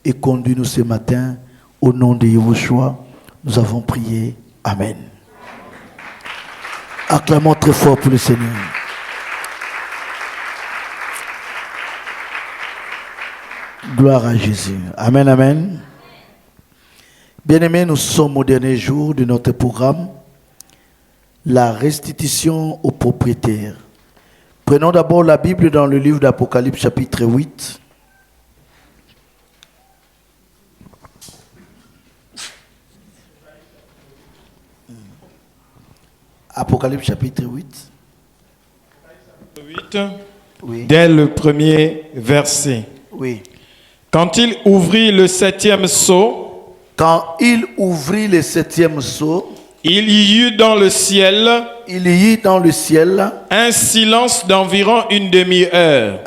et conduis-nous ce matin. Au nom de Yahushua, nous avons prié. Amen. Acclamons très fort pour le Seigneur. Gloire à Jésus. Amen, amen. Bien-aimés, nous sommes au dernier jour de notre programme, la restitution aux propriétaires. Prenons d'abord la Bible dans le livre d'Apocalypse chapitre 8. Apocalypse chapitre 8. 8, oui. Dès le premier verset. Oui. Quand il ouvrit le septième sceau, il y eut dans le ciel, un silence d'environ une demi-heure.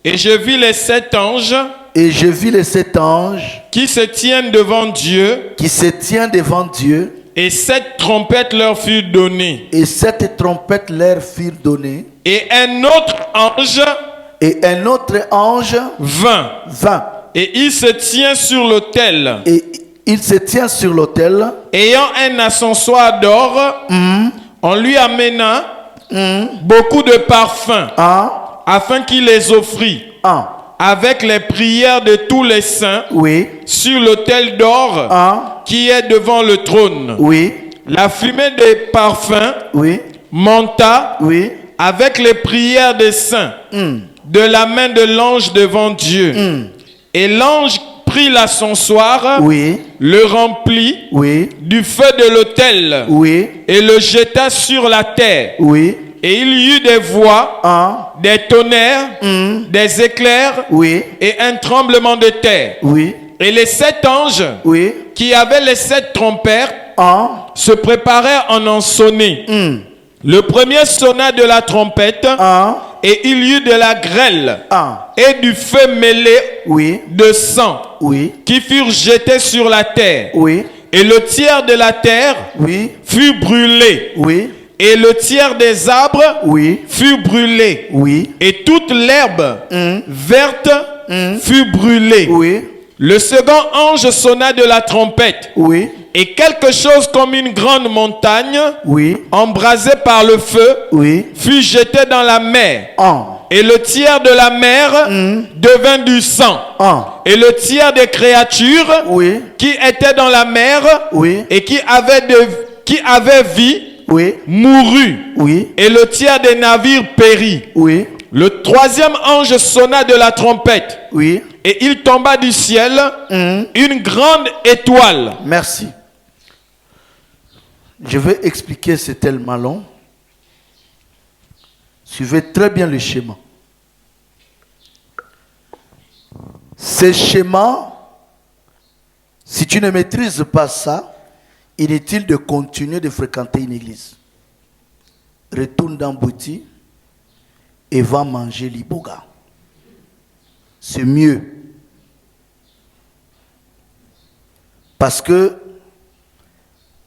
Et je vis les sept anges, qui se tiennent devant Dieu, et sept trompettes leur furent données. Et un autre ange vint. Et il se tient sur l'autel. Ayant un ascensoir d'or, on lui amena beaucoup de parfums, afin qu'il les offrît. Avec les prières de tous les saints, sur l'autel d'or qui est devant le trône. La fumée des parfums monta avec les prières des saints de la main de l'ange devant Dieu. Et l'ange prit l'ascensoir, le remplit du feu de l'autel et le jeta sur la terre. Et il y eut des voix, des tonnerres, des éclairs et un tremblement de terre. Et les sept anges qui avaient les sept trompettes se préparèrent en sonner. Le premier sonna de la trompette et il y eut de la grêle et du feu mêlé de sang qui furent jetés sur la terre. Et le tiers de la terre fut brûlé. Et le tiers des arbres fut brûlé. Et toute l'herbe verte fut brûlée. Le second ange sonna de la trompette. Et quelque chose comme une grande montagne, embrasée par le feu, fut jeté dans la mer. Et le tiers de la mer devint du sang. Et le tiers des créatures qui étaient dans la mer et qui avaient vie, mourut. Et le tiers des navires périt. Le troisième ange sonna de la trompette. Et il tomba du ciel une grande étoile. Merci. Je vais expliquer, c'est tellement long. Suivez très bien le schéma. Ce schéma, si tu ne maîtrises pas ça, inutile de continuer de fréquenter une église. Retourne dans Bouti et va manger l'iboga. C'est mieux. Parce que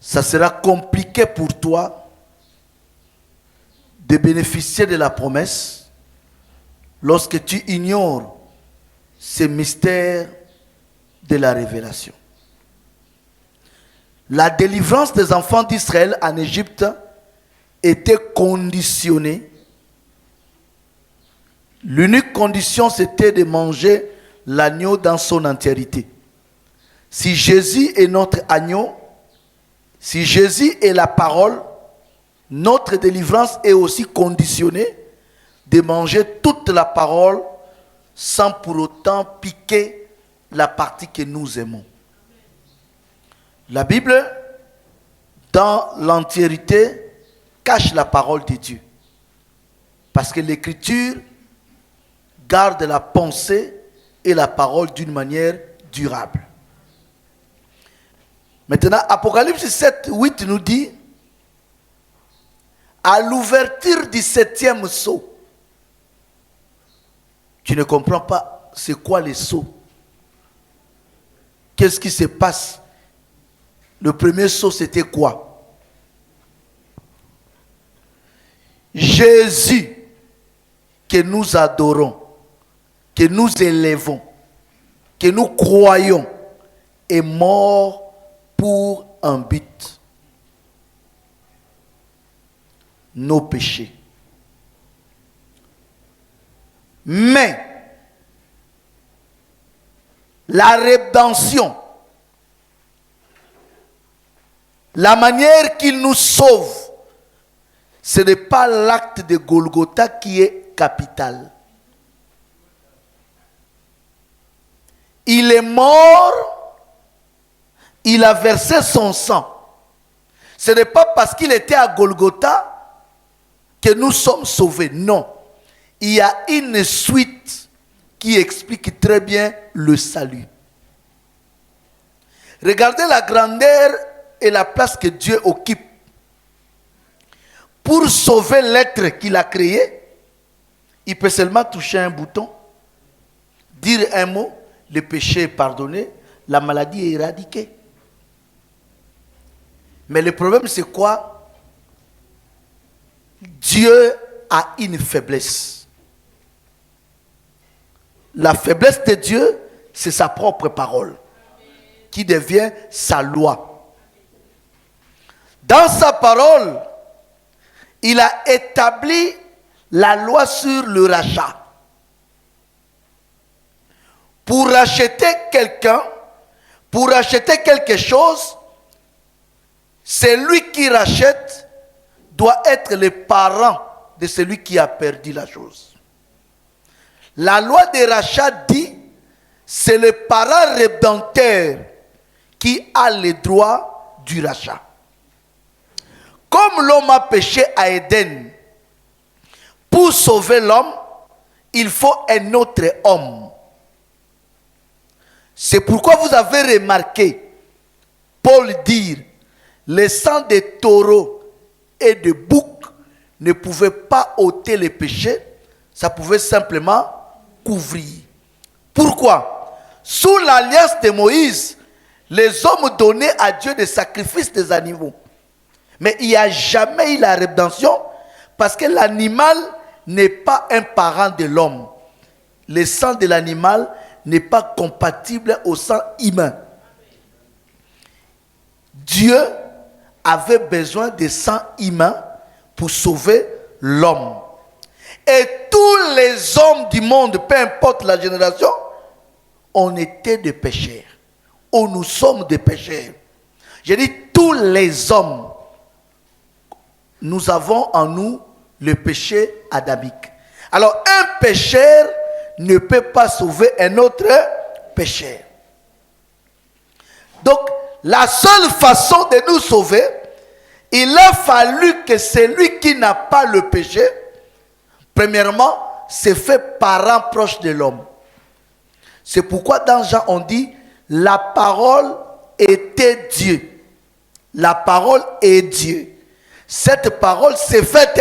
ça sera compliqué pour toi de bénéficier de la promesse lorsque tu ignores ces mystères de la révélation. La délivrance des enfants d'Israël en Égypte était conditionnée. L'unique condition, c'était de manger l'agneau dans son entièreté. Si Jésus est notre agneau, si Jésus est la parole, notre délivrance est aussi conditionnée de manger toute la parole sans pour autant piquer la partie que nous aimons. La Bible, dans l'entièreté, cache la parole de Dieu. Parce que l'Écriture garde la pensée et la parole d'une manière durable. Maintenant, Apocalypse 7, 8 nous dit, à l'ouverture du septième sceau, tu ne comprends pas c'est quoi les sceaux. Qu'est-ce qui se passe? Le premier sceau, c'était quoi? Jésus, que nous adorons, que nous élevons, que nous croyons, est mort pour un but. Nos péchés. Mais la rédemption, la manière qu'il nous sauve, ce n'est pas l'acte de Golgotha qui est capital. Il est mort, il a versé son sang. Ce n'est pas parce qu'il était à Golgotha que nous sommes sauvés. Non. Il y a une suite qui explique très bien le salut. Regardez la grandeur et la place que Dieu occupe. Pour sauver l'être qu'il a créé, il peut seulement toucher un bouton, dire un mot, le péché est pardonné, la maladie est éradiquée. Mais le problème c'est quoi? Dieu a une faiblesse. La faiblesse de Dieu, c'est sa propre parole, qui devient sa loi. Dans sa parole, il a établi la loi sur le rachat. Pour racheter quelqu'un, pour racheter quelque chose, celui qui rachète doit être le parent de celui qui a perdu la chose. La loi des rachats dit, c'est le parent rédempteur qui a le droit du rachat. Comme l'homme a péché à Éden, pour sauver l'homme, il faut un autre homme. C'est pourquoi vous avez remarqué Paul dire, le sang des taureaux et de boucs ne pouvait pas ôter les péchés, ça pouvait simplement couvrir. Pourquoi? Sous l'alliance de Moïse, les hommes donnaient à Dieu des sacrifices des animaux. Mais il n'y a jamais eu la rédemption parce que l'animal n'est pas un parent de l'homme. Le sang de l'animal n'est pas compatible au sang humain. Dieu avait besoin de sang humain pour sauver l'homme. Et tous les hommes du monde, peu importe la génération, on était des pécheurs. Ou nous sommes des pécheurs. Je dis tous les hommes. Nous avons en nous le péché adamique. Alors un pécheur ne peut pas sauver un autre pécheur. Donc la seule façon de nous sauver, il a fallu que celui qui n'a pas le péché, premièrement, se fait parent proche de l'homme. C'est pourquoi dans Jean on dit, la parole était Dieu. La parole est Dieu. Cette parole s'est faite.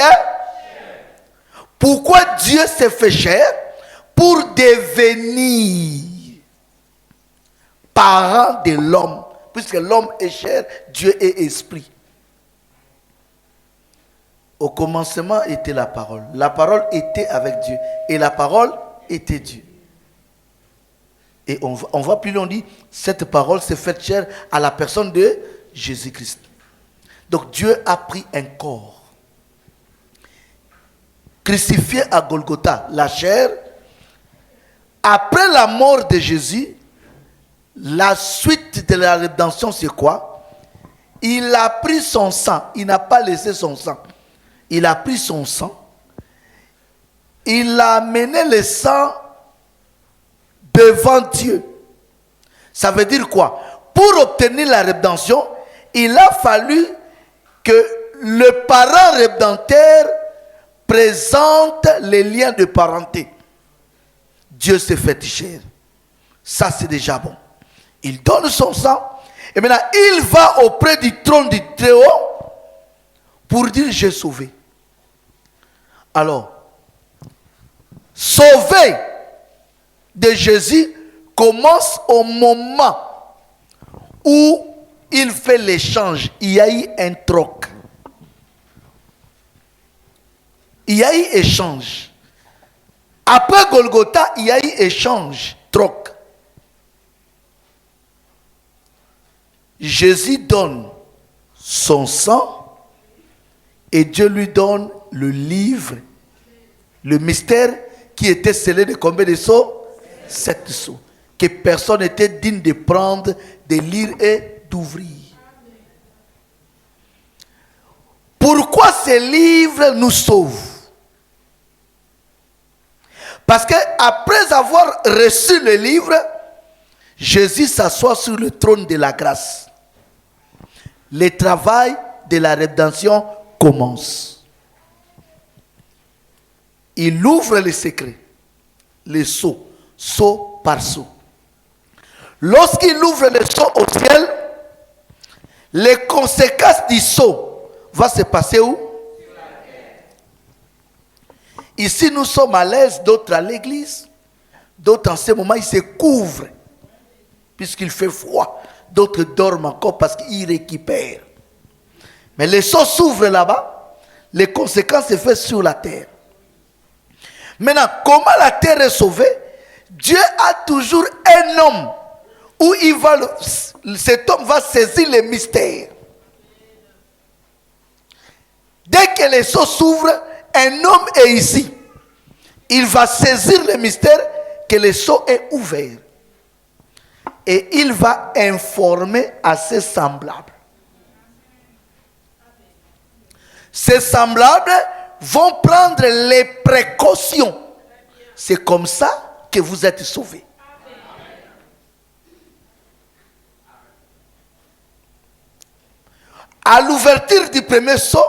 Pourquoi Dieu s'est fait chair? Pour devenir parent de l'homme. Puisque l'homme est chair, Dieu est esprit. Au commencement était la parole. La parole était avec Dieu. Et la parole était Dieu. Et on va plus loin, on dit, cette parole s'est faite chair à la personne de Jésus-Christ. Donc Dieu a pris un corps, crucifié à Golgotha, la chair. Après la mort de Jésus, la suite de la rédemption, c'est quoi? Il a pris son sang, il n'a pas laissé son sang. Il a pris son sang, il a amené le sang devant Dieu. Ça veut dire quoi? Pour obtenir la rédemption, il a fallu que le parent rédempteur présente les liens de parenté. Dieu s'est fait chair. Ça, c'est déjà bon. Il donne son sang. Et maintenant, il va auprès du trône du Très-Haut pour dire, j'ai sauvé. Alors, sauver de Jésus commence au moment où il fait l'échange. Il y a eu un troc. Il y a eu échange. Après Golgotha, il y a eu échange, troc. Jésus donne son sang et Dieu lui donne le livre, le mystère qui était scellé de combien de sceaux? 7 sceaux. Que personne n'était digne de prendre, de lire et d'ouvrir. Pourquoi ces livres nous sauvent? Parce qu'après avoir reçu le livre, Jésus s'assoit sur le trône de la grâce. Le travail de la rédemption commence. Il ouvre les secrets, les sceaux, sceau par sceau. Lorsqu'il ouvre les sceaux au ciel, les conséquences du sceau vont se passer où? Ici, nous sommes à l'aise, d'autres à l'église. D'autres, en ce moment, ils se couvrent, puisqu'il fait froid. D'autres dorment encore parce qu'ils récupèrent. Mais les sceaux s'ouvrent là-bas. Les conséquences se font sur la terre. Maintenant, comment la terre est sauvée? Dieu a toujours un homme où cet homme va saisir les mystères. Dès que les sceaux s'ouvrent, un homme est ici. Il va saisir le mystère que le sceau est ouvert. Et il va informer à ses semblables. Ces semblables vont prendre les précautions. C'est comme ça que vous êtes sauvés. À l'ouverture du premier sceau,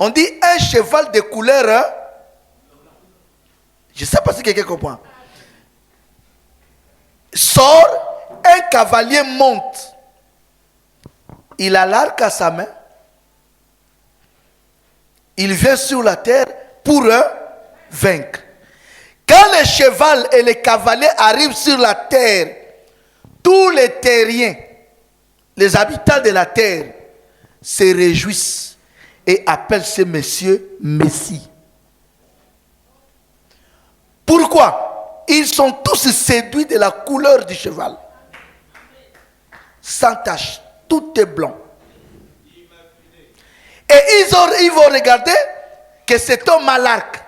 on dit un cheval de couleur. Je ne sais pas si quelqu'un comprend. Sort, un cavalier monte. Il a l'arc à sa main. Il vient sur la terre pour vaincre. Quand le cheval et le cavalier arrivent sur la terre, tous les terriens, les habitants de la terre, se réjouissent et appellent ces messieurs Messie. Pourquoi? Ils sont tous séduits de la couleur du cheval. Sans tache, tout est blanc. Et ils vont regarder que cet homme a l'arc.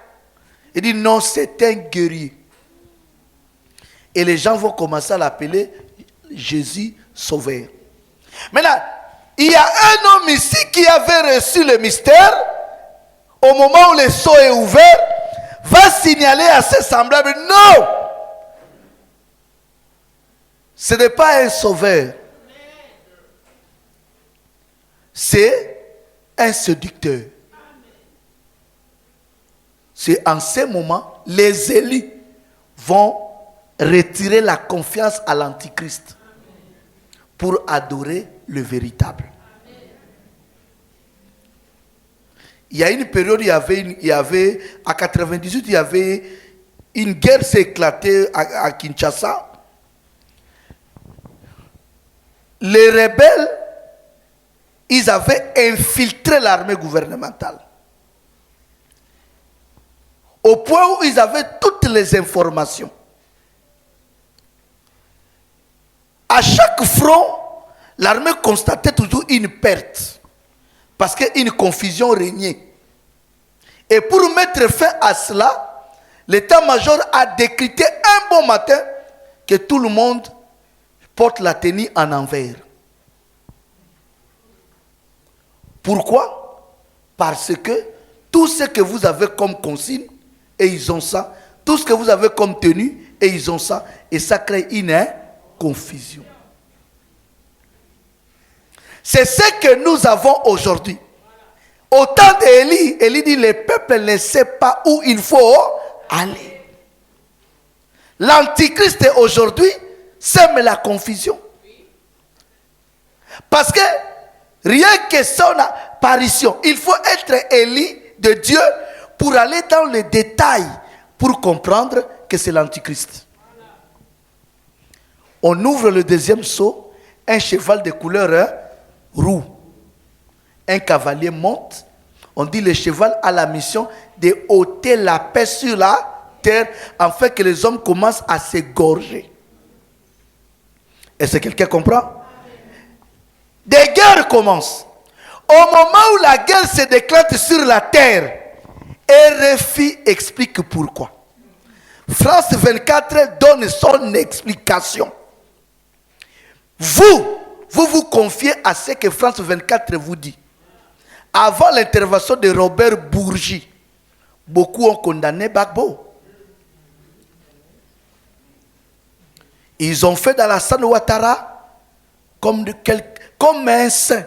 Il dit non, c'est un guerrier. Et les gens vont commencer à l'appeler Jésus Sauveur. Maintenant, il y a un homme ici qui avait reçu le mystère. Au moment où le sceau est ouvert, va signaler à ses semblables, non, ce n'est pas un sauveur. C'est un séducteur. C'est en ce moment, les élus vont retirer la confiance à l'Antichrist pour adorer le véritable. Il y a une période, il y avait à 98, il y avait une guerre s'est éclatée à Kinshasa. Les rebelles, ils avaient infiltré l'armée gouvernementale. Au point où ils avaient toutes les informations. À chaque front, l'armée constatait toujours une perte. Parce qu'une confusion régnait. Et pour mettre fin à cela, l'état-major a décrété un bon matin que tout le monde porte la tenue en envers. Pourquoi? Parce que tout ce que vous avez comme consigne, et ils ont ça. Tout ce que vous avez comme tenue, et ils ont ça. Et ça crée une confusion. C'est ce que nous avons aujourd'hui. Au temps d'Élie, Élie dit, le peuple ne sait pas où il faut aller. L'antichrist aujourd'hui sème la confusion. Parce que rien que son apparition, il faut être Élie de Dieu pour aller dans les détails, pour comprendre que c'est l'antichrist. On ouvre le deuxième sceau, un cheval de couleur roux. Un cavalier monte. On dit le cheval a la mission de ôter la paix sur la terre, afin que les hommes commencent à s'égorger. Est-ce que quelqu'un comprend? Des guerres commencent. Au moment où la guerre se déclare sur la terre, RFI explique pourquoi. France 24 donne son explication. Vous confiez à ce que France 24 vous dit. Avant l'intervention de Robert Bourgi, beaucoup ont condamné Gbagbo. Ils ont fait d'Alassane Ouattara comme un saint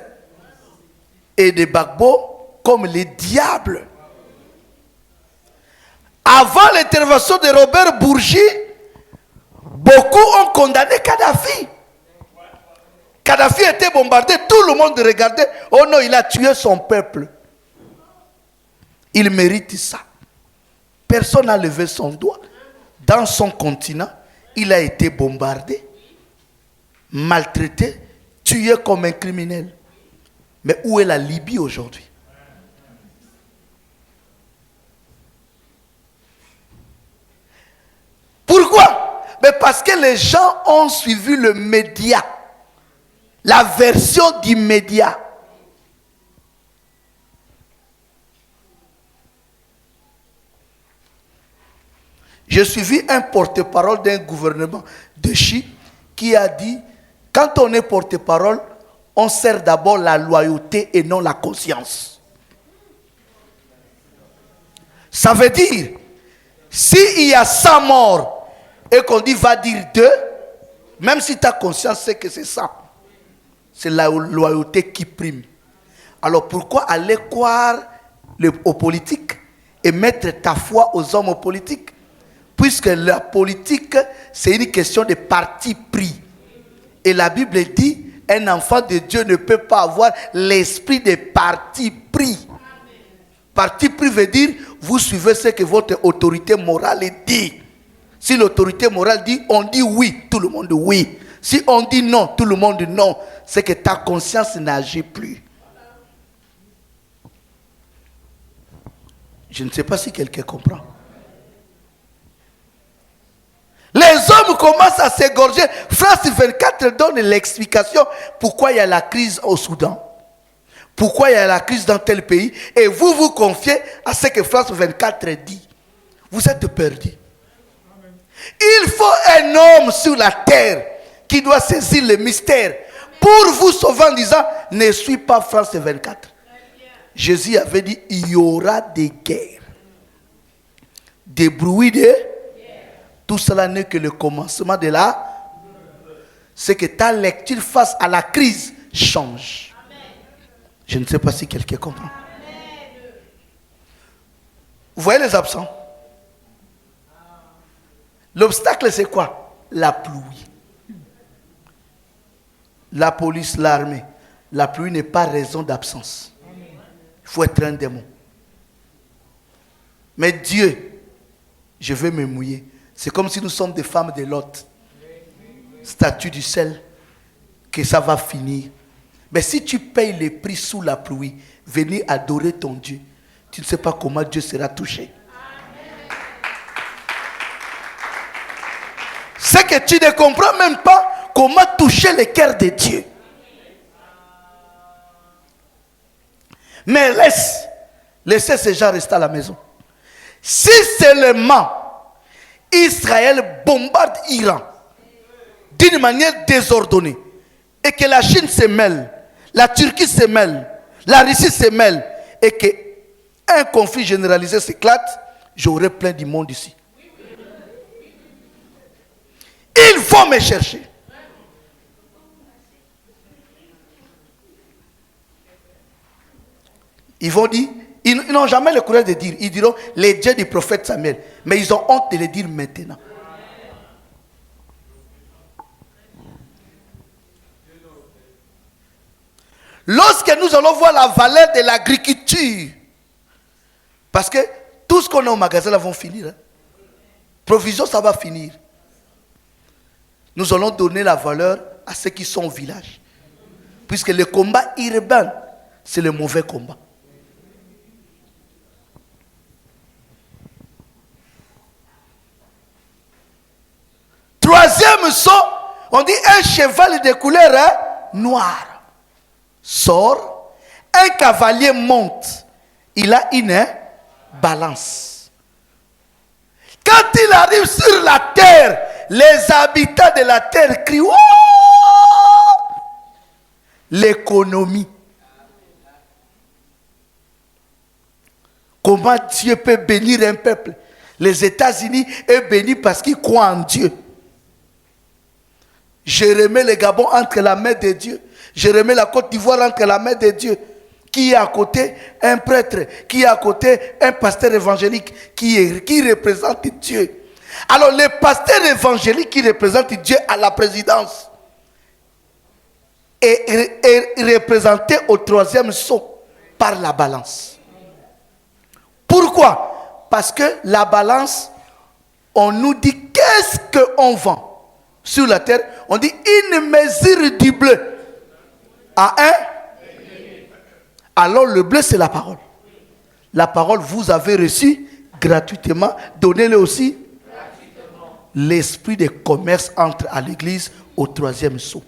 et de Gbagbo comme les diables. Avant l'intervention de Robert Bourgi, beaucoup ont condamné Kadhafi. Kadhafi était bombardé, tout le monde regardait. Oh non, il a tué son peuple. Il mérite ça. Personne n'a levé son doigt. Dans son continent, il a été bombardé, maltraité, tué comme un criminel. Mais où est la Libye aujourd'hui? Pourquoi? Mais parce que les gens ont suivi le média. La version du média. J'ai suivi un porte-parole d'un gouvernement de Chi qui a dit, quand on est porte-parole, on sert d'abord la loyauté et non la conscience. Ça veut dire, s'il y a 100 morts et qu'on dit va dire 2, même si ta conscience sait que c'est ça, c'est la loyauté qui prime. Alors pourquoi aller croire aux politiques et mettre ta foi aux hommes politiques? Puisque la politique, c'est une question de parti pris. Et la Bible dit, un enfant de Dieu ne peut pas avoir l'esprit de parti pris. Parti pris veut dire, vous suivez ce que votre autorité morale dit. Si l'autorité morale dit, on dit oui, tout le monde dit oui. Si on dit non, tout le monde dit non. C'est que ta conscience n'agit plus. Je ne sais pas si quelqu'un comprend. Les hommes commencent à s'égorger. France 24 donne l'explication pourquoi il y a la crise au Soudan. Pourquoi il y a la crise dans tel pays. Et vous vous confiez à ce que France 24 dit. Vous êtes perdus. Il faut un homme sur la terre qui doit saisir le mystère pour vous sauver en disant, ne suis pas France 24. Jésus avait dit, il y aura des guerres, des bruits de... Tout cela n'est que le commencement de la... C'est que ta lecture face à la crise change. Je ne sais pas si quelqu'un comprend. Vous voyez les absents? L'obstacle c'est quoi? La pluie. La police, l'armée. La pluie n'est pas raison d'absence. Il faut être un démon. Mais Dieu, je veux me mouiller. C'est comme si nous sommes des femmes de Lot. Statue du sel, que ça va finir. Mais si tu payes le prix sous la pluie, venir adorer ton Dieu, tu ne sais pas comment Dieu sera touché. C'est que tu ne comprends même pas comment toucher le cœur de Dieu. Mais laissez ces gens rester à la maison. Si seulement Israël bombarde Iran d'une manière désordonnée et que la Chine se mêle, la Turquie se mêle, la Russie se mêle et qu'un conflit généralisé s'éclate, j'aurai plein du monde ici. Ils vont me chercher. Ils vont dire, ils n'ont jamais le courage de dire, ils diront les dieux du prophète Samuel, mais ils ont honte de le dire maintenant. Lorsque nous allons voir la valeur de l'agriculture, parce que tout ce qu'on a au magasin là vont finir. Hein. Provision, ça va finir. Nous allons donner la valeur à ceux qui sont au village. Puisque le combat urbain, c'est le mauvais combat. saut, on dit un cheval de couleur noire sort, un cavalier monte, il a une balance. Quand il arrive sur la terre, les habitants de la terre crient oh! L'économie. Comment Dieu peut bénir un peuple? Les États-Unis est béni parce qu'ils croient en Dieu. Je remets le Gabon entre la main de Dieu. Je remets la Côte d'Ivoire entre la main de Dieu. Qui est à côté? Un prêtre. Qui est à côté? Un pasteur évangélique qui représente Dieu. Alors le pasteur évangélique qui représente Dieu à la présidence est représenté au troisième sceau par la balance. Pourquoi? Parce que la balance, on nous dit qu'est-ce qu'on vend sur la terre. On dit une mesure du bleu à un. Alors le bleu c'est la parole. La parole vous avez reçu gratuitement. Donnez-le aussi gratuitement. L'esprit de commerce entre à l'église au troisième sceau.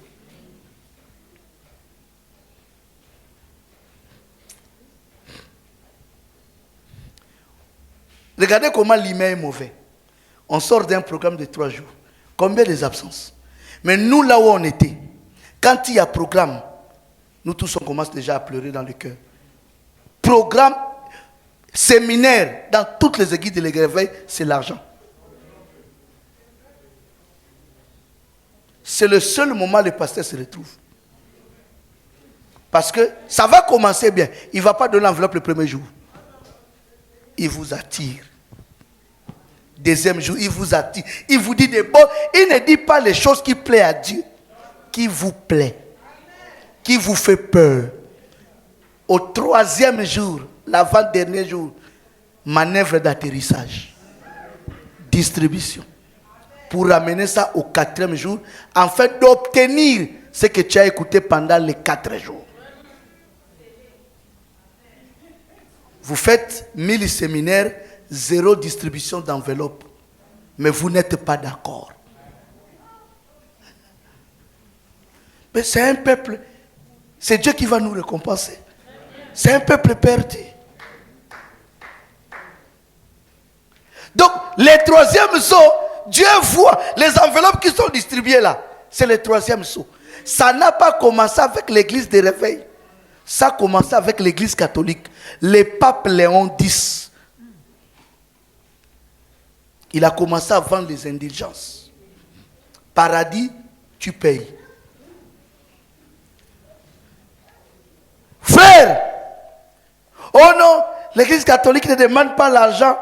Regardez comment l'humain est mauvais. On sort d'un programme de 3 jours. Combien des absences? Mais nous, là où on était, quand il y a programme, nous tous on commence déjà à pleurer dans le cœur. Programme, séminaire, dans toutes les églises de l'éveil, c'est l'argent. C'est le seul moment où le pasteur se retrouve. Parce que ça va commencer bien. Il ne va pas donner l'enveloppe le premier jour. Il vous attire. Deuxième jour, il vous attire. Il vous dit des mots. Il ne dit pas les choses qui plaisent à Dieu. Qui vous plaît. Qui vous fait peur. Au troisième jour, l'avant-dernier jour, manœuvre d'atterrissage. Distribution. Pour ramener ça au 4e jour, afin d'obtenir ce que tu as écouté pendant les 4 jours. Vous faites 1000 séminaires, 0 distribution d'enveloppe. Mais vous n'êtes pas d'accord. Mais c'est un peuple, c'est Dieu qui va nous récompenser. C'est un peuple perdu. Donc, les troisième saut, Dieu voit les enveloppes qui sont distribuées là. C'est le troisième saut. Ça n'a pas commencé avec l'église des réveils. Ça a commencé avec l'église catholique. Le pape Léon X. Il a commencé à vendre les indulgences. Paradis, tu payes. Frère, oh non, l'église catholique ne demande pas l'argent.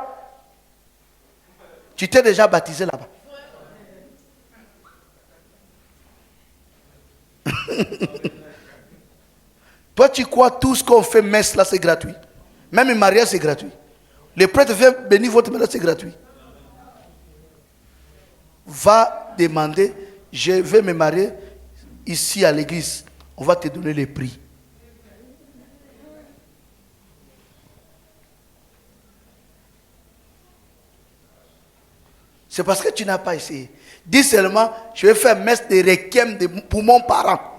Tu t'es déjà baptisé là-bas. Toi, tu crois tout ce qu'on fait messe là, c'est gratuit. Même le mariage, c'est gratuit. Le prêtre vient bénir votre mariage, c'est gratuit. Va demander, je vais me marier ici à l'église. On va te donner les prix. C'est parce que tu n'as pas essayé. Dis seulement, je vais faire messe de requiem pour mon parent.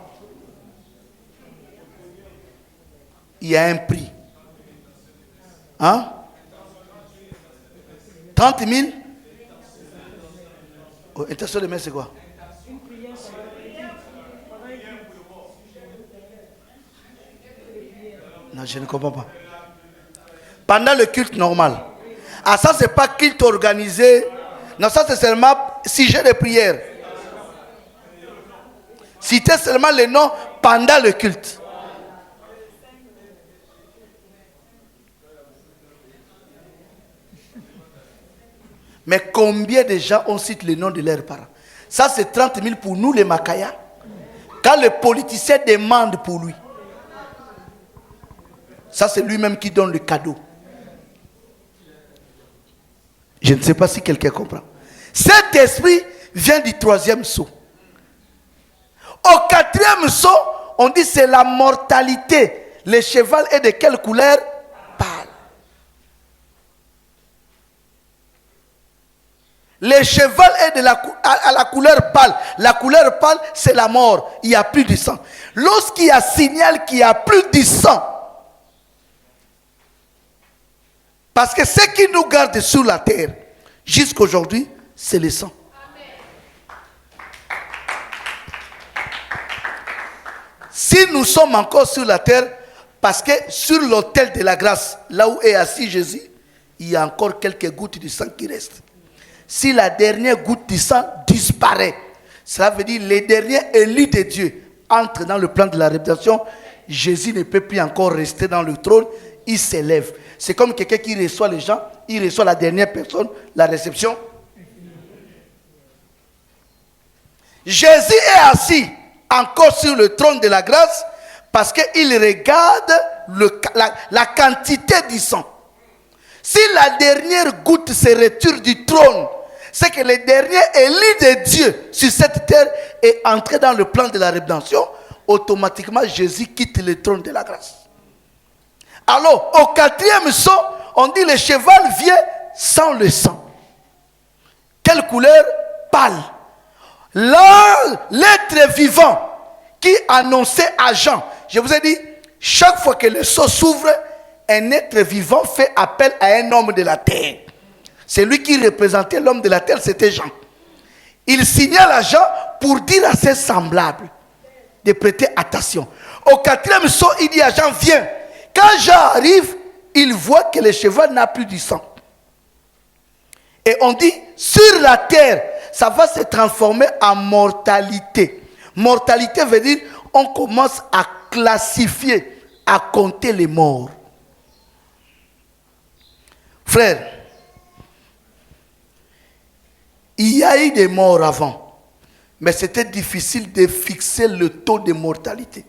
Il y a un prix. Hein? 30 000? Oh, intention de messe, c'est quoi? Non, je ne comprends pas. Pendant le culte normal. Ah, ça, c'est pas culte organisé. Non, ça, c'est seulement sujet de prière. Citez seulement les noms pendant le culte. Mais combien de gens on cite le nom de leurs parents? Ça, c'est 30 000 pour nous, les Makaya. Quand le politicien demande pour lui, ça, c'est lui-même qui donne le cadeau. Je ne sais pas si quelqu'un comprend. Cet esprit vient du troisième sceau. Au quatrième sceau, on dit c'est la mortalité. Le cheval est de quelle couleur? Pâle. Le cheval est à la couleur pâle. La couleur pâle, c'est la mort. Il n'y a plus de sang. Lorsqu'il y a signal qu'il n'y a plus de sang, parce que ce qui nous garde sur la terre, jusqu'à aujourd'hui, c'est le sang. Si nous sommes encore sur la terre, parce que sur l'autel de la grâce, là où est assis Jésus, il y a encore quelques gouttes de sang qui restent. Si la dernière goutte de sang disparaît, cela veut dire que les derniers élus de Dieu entrent dans le plan de la rédemption. Jésus ne peut plus encore rester dans le trône, il s'élève. C'est comme quelqu'un qui reçoit les gens, il reçoit la dernière personne, la réception. Jésus est assis encore sur le trône de la grâce parce qu'il regarde la quantité du sang. Si la dernière goutte se retire du trône, c'est que le dernier élu de Dieu sur cette terre est entré dans le plan de la rédemption. Automatiquement, Jésus quitte le trône de la grâce. Alors, au 4e saut, on dit le cheval vient sans le sang. Quelle couleur? Pâle. L'être vivant qui annonçait à Jean, je vous ai dit, chaque fois que le seau s'ouvre, un être vivant fait appel à un homme de la terre. C'est lui qui représentait l'homme de la terre, c'était Jean. Il signale à Jean pour dire à ses semblables de prêter attention. Au 4e saut, il dit à Jean, viens. Quand Jean arrive, il voit que le cheval n'a plus du sang. Et on dit, sur la terre, ça va se transformer en mortalité. Mortalité veut dire, on commence à classifier, à compter les morts. Frère, il y a eu des morts avant, mais c'était difficile de fixer le taux de mortalité.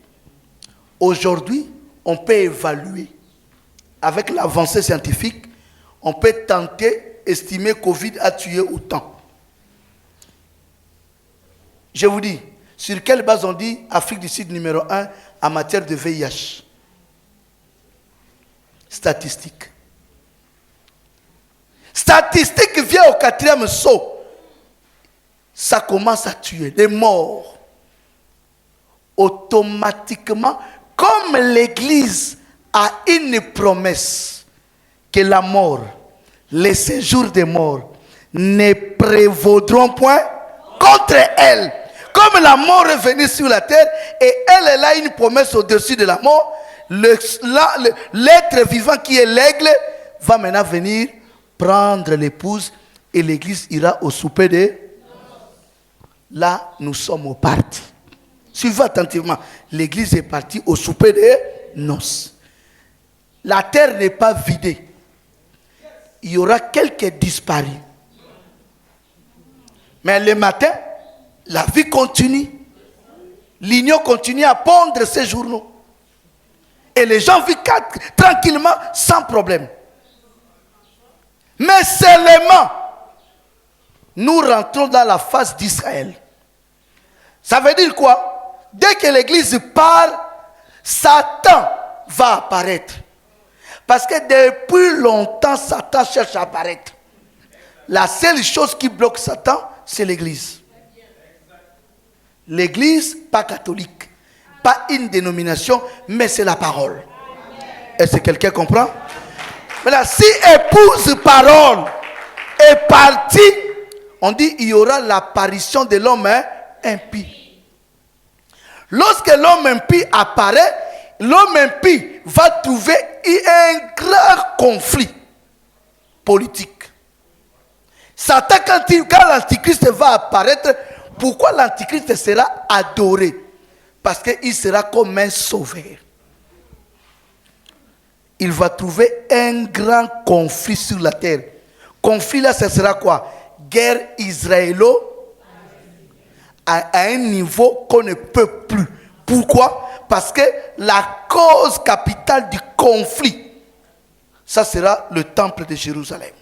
Aujourd'hui, on peut évaluer. Avec l'avancée scientifique, on peut tenter, estimer que Covid a tué autant. Je vous dis, sur quelle base on dit Afrique du Sud numéro 1 en matière de VIH? Statistique. Statistique vient au 4e saut. Ça commence à tuer, les morts. Automatiquement, comme l'Église a une promesse que la mort, les séjours des morts ne prévaudront point contre elle. Comme la mort est venue sur la terre et elle a une promesse au-dessus de la mort, l'être vivant qui est l'aigle va maintenant venir prendre l'épouse et l'Église ira au souper de... Là, nous sommes au parti. Suivez attentivement. L'Église est partie au souper des noces. La terre n'est pas vidée. Il y aura quelques disparus. Mais le matin, la vie continue. L'union continue à pondre ses journaux. Et les gens vivent tranquillement, sans problème. Mais seulement, nous rentrons dans la phase d'Israël. Ça veut dire quoi? Dès que l'Église part, Satan va apparaître. Parce que depuis longtemps, Satan cherche à apparaître. La seule chose qui bloque Satan, c'est l'Église. L'Église, pas catholique, pas une dénomination, mais c'est la parole. Est-ce que quelqu'un comprend? Maintenant, si épouse parole est partie, on dit il y aura l'apparition de l'homme impie. Lorsque l'homme impie apparaît, l'homme impie va trouver un grand conflit politique. Satan, quand l'antichrist va apparaître, pourquoi l'antichrist sera adoré? Parce qu'il sera comme un sauveur. Il va trouver un grand conflit sur la terre. Conflit là, ce sera quoi? Guerre israélo à un niveau qu'on ne peut plus. Pourquoi? Parce que la cause capitale du conflit, ça sera le temple de Jérusalem.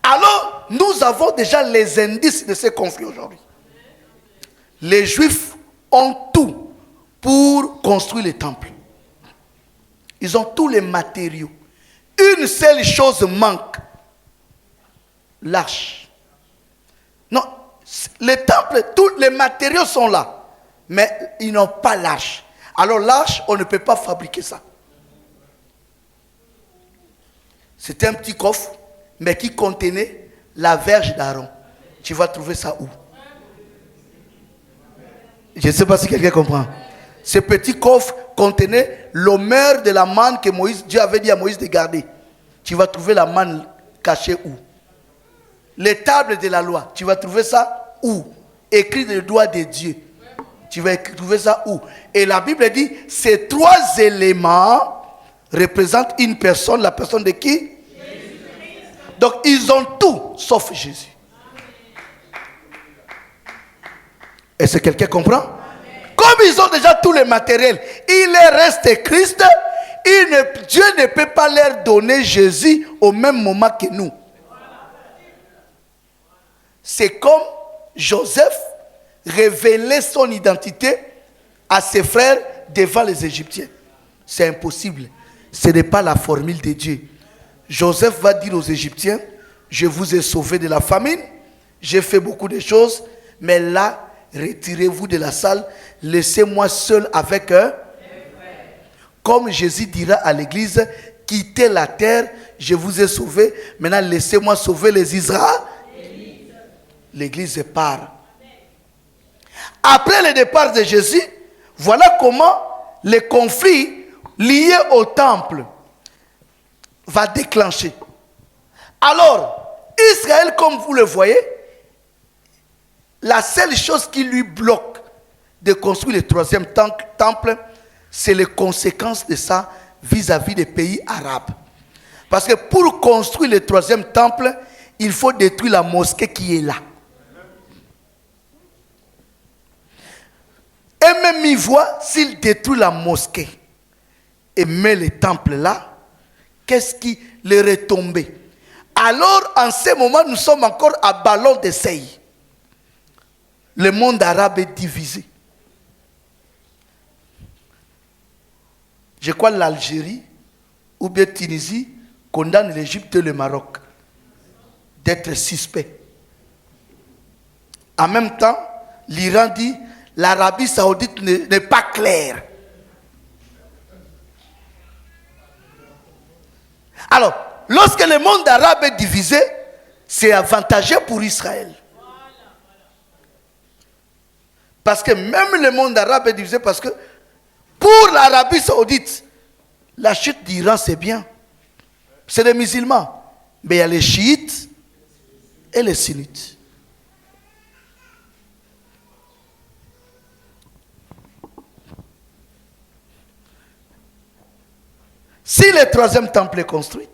Alors, nous avons déjà les indices de ce conflit aujourd'hui. Les Juifs ont tout pour construire le temple. Ils ont tous les matériaux. Une seule chose manque. l'arche. Non, le temple, tous les matériaux sont là, mais ils n'ont pas l'arche. Alors l'arche, on ne peut pas fabriquer ça. C'était un petit coffre, mais qui contenait la verge d'Aaron. Tu vas trouver ça où? Je ne sais pas si quelqu'un comprend. Ce petit coffre contenait l'homère de la manne que Dieu avait dit à Moïse de garder. Tu vas trouver la manne cachée où? Les tables de la loi, tu vas trouver ça où? Écrit de doigt de Dieu. Tu vas trouver ça où? Et la Bible dit, ces trois éléments représentent une personne, la personne de qui? Jésus. Donc ils ont tout sauf Jésus. Est-ce que quelqu'un comprend? Comme ils ont déjà tous les matériels, il leur reste Christ, Dieu ne peut pas leur donner Jésus au même moment que nous. C'est comme Joseph révélait son identité à ses frères devant les Égyptiens. C'est impossible. Ce n'est pas la formule de Dieu. Joseph va dire aux Égyptiens, je vous ai sauvés de la famine, j'ai fait beaucoup de choses, mais là, retirez-vous de la salle, laissez-moi seul avec eux. Comme Jésus dira à l'église, quittez la terre, je vous ai sauvés, maintenant laissez-moi sauver les Israélites. L'église part. Après le départ de Jésus, voilà comment les conflits liés au temple va déclencher. Alors, Israël, comme vous le voyez, la seule chose qui lui bloque de construire le troisième temple, c'est les conséquences de ça vis-à-vis des pays arabes. Parce que pour construire le troisième temple, il faut détruire la mosquée qui est là. Et même il voit, s'il détruit la mosquée et met le temple là, qu'est-ce qui leur est tombé? Alors, en ce moment, nous sommes encore à ballon d'essai. Le monde arabe est divisé. Je crois que l'Algérie ou bien Tunisie condamne l'Égypte et le Maroc d'être suspects. En même temps, l'Iran dit l'Arabie saoudite n'est pas claire. Alors, lorsque le monde arabe est divisé, c'est avantageux pour Israël. Parce que même le monde arabe est divisé parce que pour l'Arabie saoudite, la chute d'Iran c'est bien. C'est des musulmans. Mais il y a les chiites et les sunnites. Si le troisième temple est construit,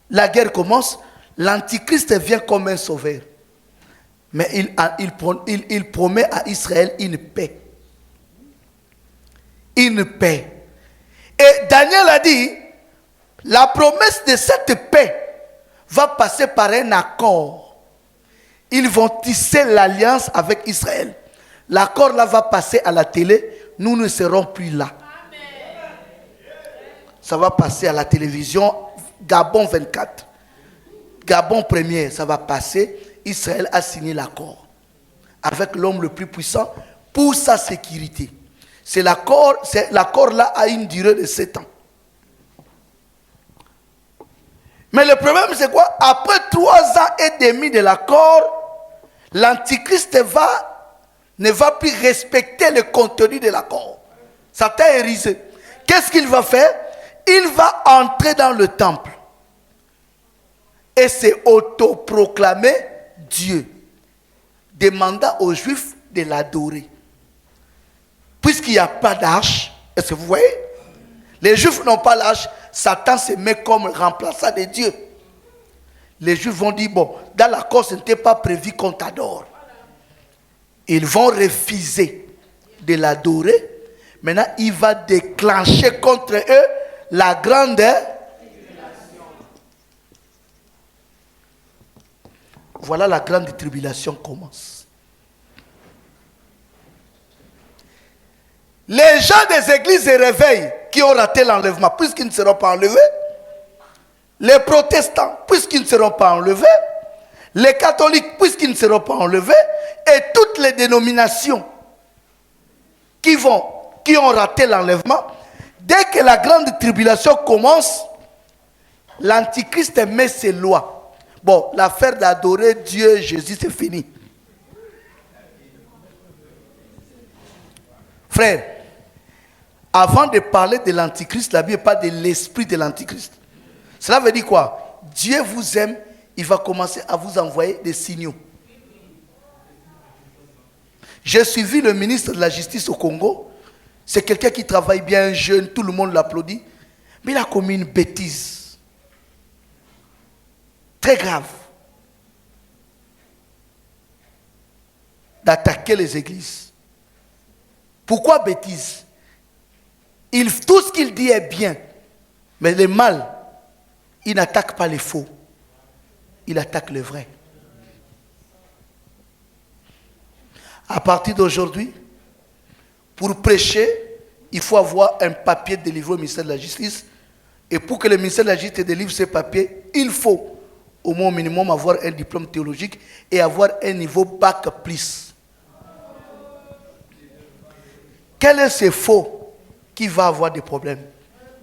la guerre commence, l'antichrist vient comme un sauveur. Mais il promet à Israël une paix. Une paix. Et Daniel a dit, la promesse de cette paix va passer par un accord. Ils vont tisser l'alliance avec Israël. L'accord là va passer à la télé, nous ne serons plus là. Ça va passer à la télévision, Gabon 24. Gabon 1er, ça va passer. Israël a signé l'accord avec l'homme le plus puissant pour sa sécurité. L'accord là a une durée de 7 ans. Mais le problème c'est quoi? Après 3 ans et demi de l'accord, l'antichrist ne va plus respecter le contenu de l'accord. Satan est risé. Qu'est-ce qu'il va faire? Il va entrer dans le temple et s'est autoproclamé Dieu, demanda aux Juifs de l'adorer. Puisqu'il n'y a pas d'arche, est-ce que vous voyez? Les Juifs n'ont pas l'arche, Satan se met comme remplaçant de Dieu. Les Juifs vont dire, bon, dans l'accord, ce n'était pas prévu qu'on t'adore. Ils vont refuser de l'adorer. Maintenant, il va déclencher contre eux la grande tribulation. Voilà, la grande tribulation commence. Les gens des églises se réveillent qui ont raté l'enlèvement, puisqu'ils ne seront pas enlevés. les protestants, puisqu'ils ne seront pas enlevés, les catholiques, puisqu'ils ne seront pas enlevés, et toutes les dénominations qui ont raté l'enlèvement, dès que la grande tribulation commence, l'Antichrist met ses lois. Bon, l'affaire d'adorer Dieu, Jésus, c'est fini. Frère, avant de parler de l'Antichrist, la Bible parle de l'esprit de l'Antichrist. Cela veut dire quoi? Dieu vous aime, il va commencer à vous envoyer des signaux. J'ai suivi le ministre de la Justice au Congo. C'est quelqu'un qui travaille bien, jeune, tout le monde l'applaudit. Mais il a commis une bêtise. Très grave. D'attaquer les églises. Pourquoi bêtise? Tout ce qu'il dit est bien. Mais le mal, il n'attaque pas les faux. Il attaque le vrai. À partir d'aujourd'hui, pour prêcher, il faut avoir un papier délivré au ministère de la Justice. Et pour que le ministère de la Justice délivre ces papiers, il faut au moins au minimum avoir un diplôme théologique et avoir un niveau bac plus. Quel est ce faux qui va avoir des problèmes?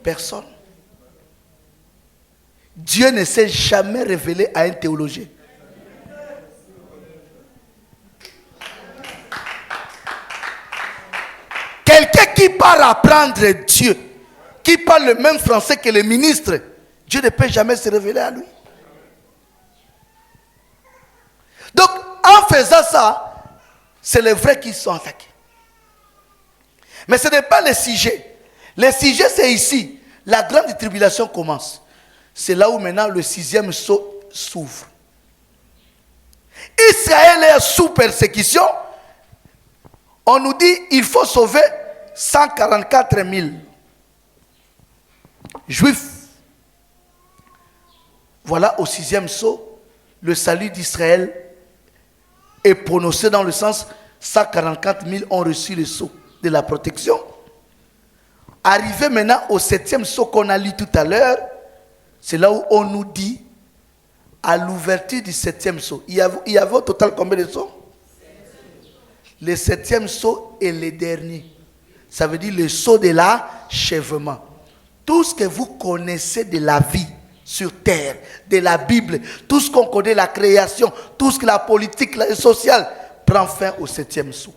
Personne. Dieu ne s'est jamais révélé à un théologien. Quelqu'un qui part apprendre Dieu, qui parle le même français que le ministre, Dieu ne peut jamais se révéler à lui. Donc, en faisant ça, c'est les vrais qui sont attaqués. Mais ce n'est pas le sujet. Le sujet, c'est ici. La grande tribulation commence. C'est là où maintenant le 6e sceau s'ouvre. Israël est sous persécution. On nous dit qu'il faut sauver 144 000 juifs. Voilà au 6e sceau, le salut d'Israël est prononcé dans le sens 144 000 ont reçu le sceau de la protection. Arrivé maintenant au 7e sceau qu'on a lu tout à l'heure, c'est là où on nous dit, à l'ouverture du 7e sceau, il y avait au total combien de sceaux? Le 7e sceau est le dernier. Ça veut dire le sceau de l'achèvement. Tout ce que vous connaissez de la vie sur terre, de la Bible, tout ce qu'on connaît, la création, tout ce que la politique, la sociale, prend fin au 7e sceau.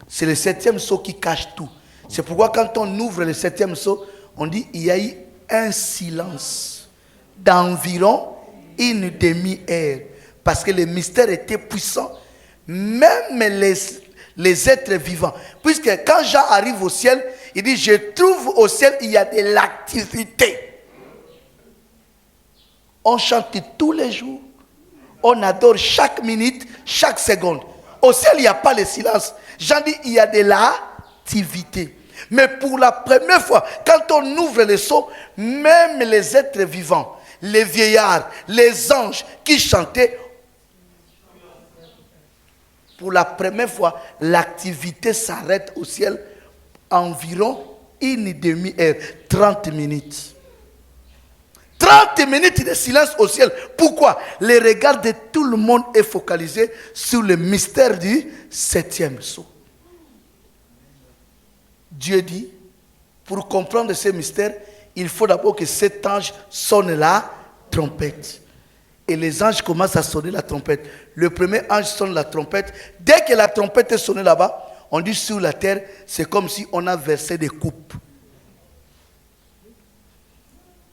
C'est le 7e sceau qui cache tout. C'est pourquoi quand on ouvre le 7e sceau, on dit qu'il y a eu un silence d'environ une demi-heure. Parce que le mystère était puissant. Même les êtres vivants. Puisque quand Jean arrive au ciel, il dit, je trouve au ciel, il y a de l'activité. On chante tous les jours. On adore chaque minute, chaque seconde. Au ciel, il n'y a pas le silence. Jean dit, il y a de l'activité. Mais pour la première fois, quand on ouvre le sceau, même les êtres vivants, les vieillards, les anges qui chantaient, pour la première fois, l'activité s'arrête au ciel environ une demi-heure, 30 minutes. 30 minutes de silence au ciel. Pourquoi? Le regard de tout le monde est focalisé sur le mystère du 7e sceau. Dieu dit, pour comprendre ce mystère, il faut d'abord que cet ange sonne la trompette. Et les anges commencent à sonner la trompette. Le premier ange sonne la trompette. Dès que la trompette est sonnée là-bas, on dit sur la terre, c'est comme si on a versé des coupes.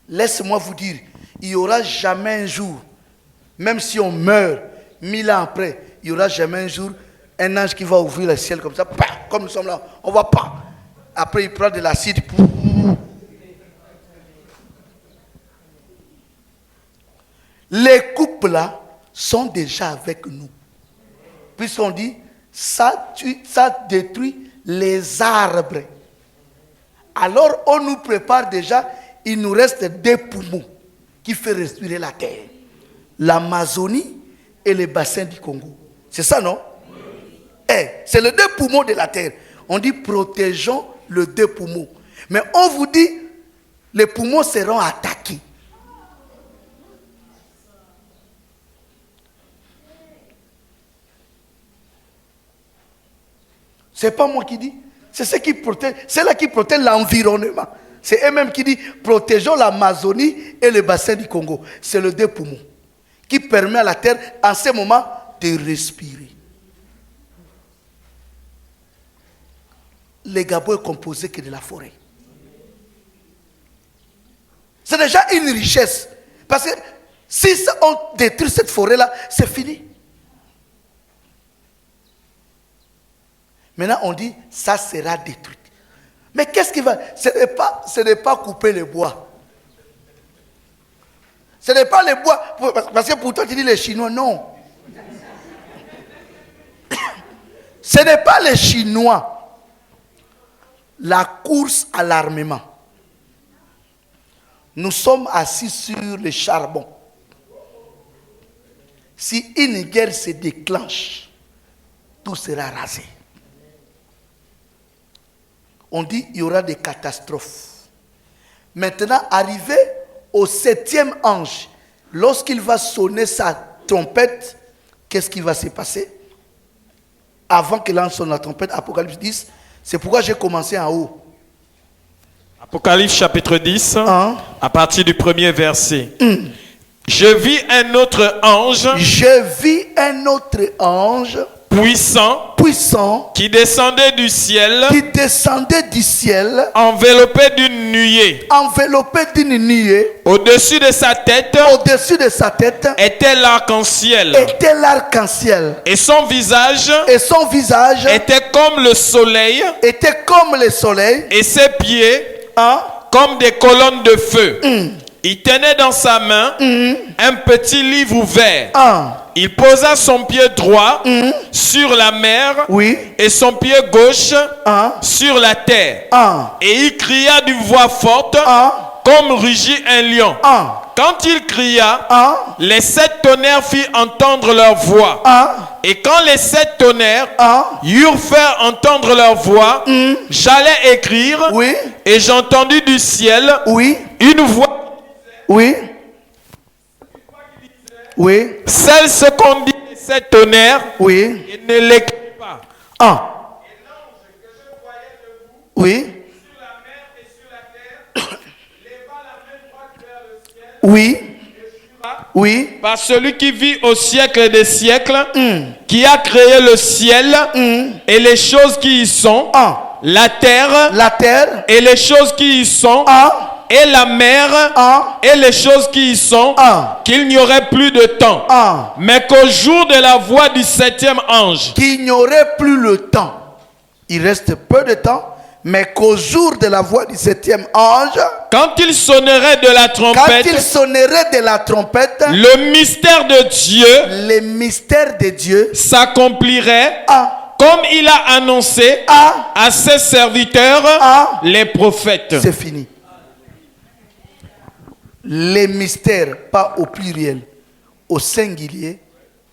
Laisse-moi vous dire, il n'y aura jamais un jour, même si on meurt 1000 ans après, il n'y aura jamais un jour un ange qui va ouvrir le ciel comme ça, comme nous sommes là, on ne va pas. Après, il prend de l'acide. Les coupes là sont déjà avec nous. Puisqu'on dit, ça détruit les arbres. Alors, on nous prépare déjà, il nous reste 2 poumons qui font respirer la terre. L'Amazonie et le bassin du Congo. C'est ça, non? C'est les 2 poumons de la terre. On dit, protégeons les 2 poumons. Mais on vous dit, les poumons seront attaqués. C'est pas moi qui dis. C'est ce qui protège. C'est là qui protège l'environnement. C'est eux-mêmes qui disent protégeons l'Amazonie et le bassin du Congo. C'est le deux poumons qui permet à la terre en ce moment de respirer. Le Gabon est composé que de la forêt. C'est déjà une richesse. Parce que si on détruit cette forêt-là, c'est fini. Maintenant, on dit, ça sera détruit. Mais qu'est-ce qui va... Ce n'est pas couper le bois. Ce n'est pas le bois. Parce que pour toi, tu dis les Chinois, non. Ce n'est pas les Chinois. La course à l'armement. Nous sommes assis sur le charbon. Si une guerre se déclenche, tout sera rasé. On dit qu'il y aura des catastrophes. Maintenant, arrivé au 7e ange, lorsqu'il va sonner sa trompette, qu'est-ce qui va se passer? Avant que l'ange sonne la trompette, Apocalypse 10, c'est pourquoi j'ai commencé en haut. Apocalypse chapitre 10, à partir du premier verset. Je vis un autre ange. Je vis un autre ange. Puissant, qui descendait du ciel, enveloppé d'une nuée. Au-dessus de sa tête, était l'arc-en-ciel. Et son visage, était comme le soleil, et ses pieds comme des colonnes de feu. Il tenait dans sa main un petit livre ouvert. Il posa son pied droit sur la mer et son pied gauche sur la terre. Et il cria d'une voix forte comme rugit un lion. Quand il cria, les 7 tonnerres firent entendre leur voix. Et quand les 7 tonnerres eurent fait entendre leur voix, j'allais écrire et j'entendis du ciel une voix. Celle ce qu'on dit les 7 tonnerres et ne l'écrit pas. Et l'ange que je voyais debout sur la mer et sur la terre leva la main droite vers le ciel et jura par celui qui vit au siècle des siècles, qui a créé le ciel et les choses qui y sont, la terre et les choses qui y sont, et la mer et les choses qui y sont, qu'il n'y aurait plus de temps, mais qu'au jour de la voix du 7e ange, qu'il n'y aurait plus le temps, il reste peu de temps, mais qu'au jour de la voix du 7e ange, quand il sonnerait de la trompette, le mystère de Dieu s'accomplirait comme il a annoncé à ses serviteurs les prophètes. C'est fini. Les mystères, pas au pluriel, au singulier,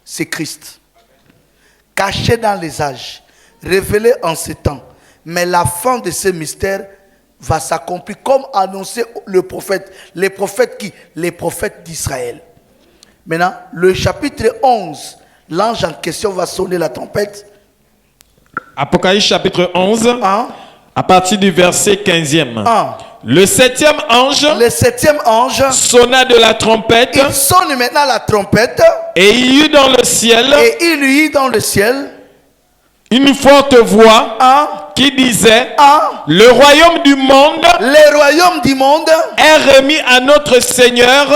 c'est Christ. Caché dans les âges, révélé en ce temps. Mais la fin de ce mystère va s'accomplir comme annoncé le prophète. Les prophètes qui? Les prophètes d'Israël. Maintenant, le chapitre 11, l'ange en question va sonner la trompette. Apocalypse chapitre 11, à partir du verset 15e. Le 7e ange sonna de la trompette. Il sonne maintenant la trompette. Et il y eut dans le ciel une forte voix qui disait le royaume du monde est remis à notre Seigneur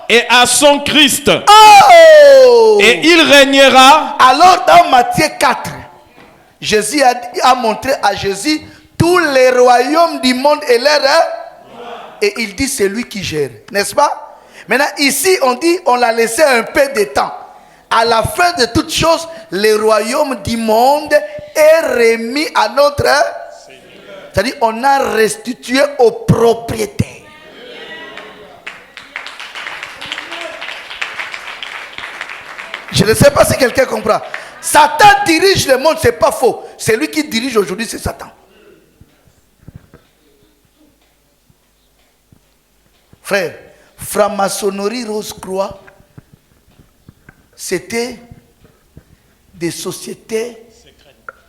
et à son Christ. Et il régnera. Alors dans Matthieu 4, Jésus a montré à Jésus tous les royaumes du monde et leur. Et il dit c'est lui qui gère, n'est-ce pas? Maintenant ici on dit on l'a laissé un peu de temps. À la fin de toutes choses, le royaume du monde est remis à notre. C'est-à-dire on a restitué au propriétaire. Je ne sais pas si quelqu'un comprend. Satan dirige le monde, c'est pas faux. C'est lui qui dirige aujourd'hui, c'est Satan. Frère, franc-maçonnerie Rose-Croix, c'était des sociétés.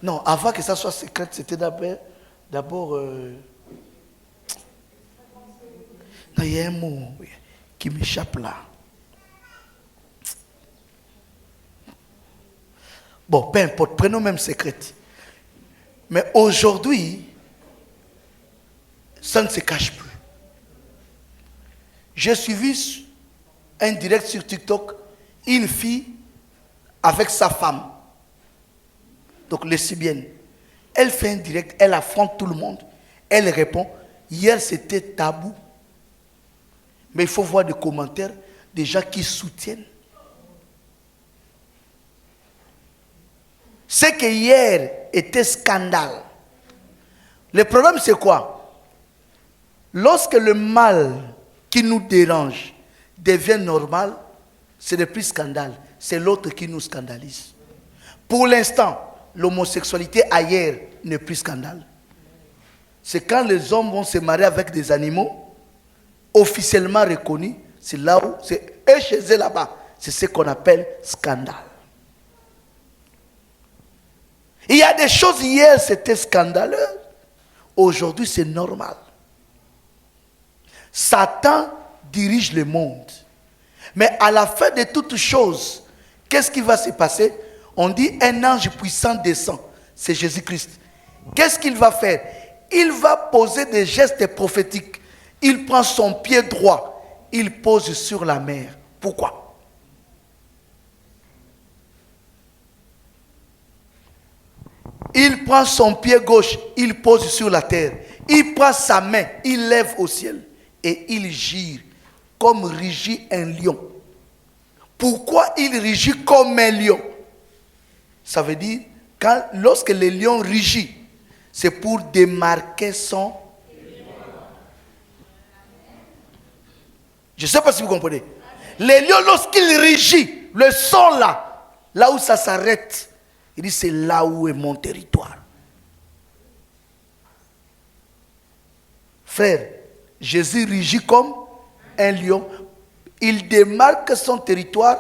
Non, avant que ça soit secret, c'était d'abord. Il y a un mot qui m'échappe là. Bon, peu importe, prenons même secret. Mais aujourd'hui, ça ne se cache plus. J'ai suivi un direct sur TikTok, une fille avec sa femme, donc lesbienne. Elle fait un direct, elle affronte tout le monde, elle répond. Hier c'était tabou, mais il faut voir des commentaires des gens qui soutiennent. Ce que hier était scandale. Le problème c'est quoi? Lorsque le mal qui nous dérange devient normal, ce n'est plus scandale, c'est l'autre qui nous scandalise. Pour l'instant, l'homosexualité ailleurs n'est plus scandale. C'est quand les hommes vont se marier avec des animaux officiellement reconnus, c'est là où, et chez eux là-bas, c'est ce qu'on appelle scandale. Il y a des choses hier, c'était scandaleux. Aujourd'hui, c'est normal. Satan dirige le monde. Mais à la fin de toutes choses, qu'est-ce qui va se passer? On dit un ange puissant descend. C'est Jésus-Christ. Qu'est-ce qu'il va faire? Il va poser des gestes prophétiques. Il prend son pied droit. Il pose sur la mer. Pourquoi? Il prend son pied gauche. Il pose sur la terre. Il prend sa main. Il lève au ciel. Et il gire comme rugit un lion. Pourquoi il rugit comme un lion? Ça veut dire, lorsque le lion rugit, c'est pour démarquer son... Je ne sais pas si vous comprenez. Le lion, lorsqu'il rugit, le son là où ça s'arrête, il dit c'est là où est mon territoire. Frère, Jésus rugit comme un lion. Il démarque son territoire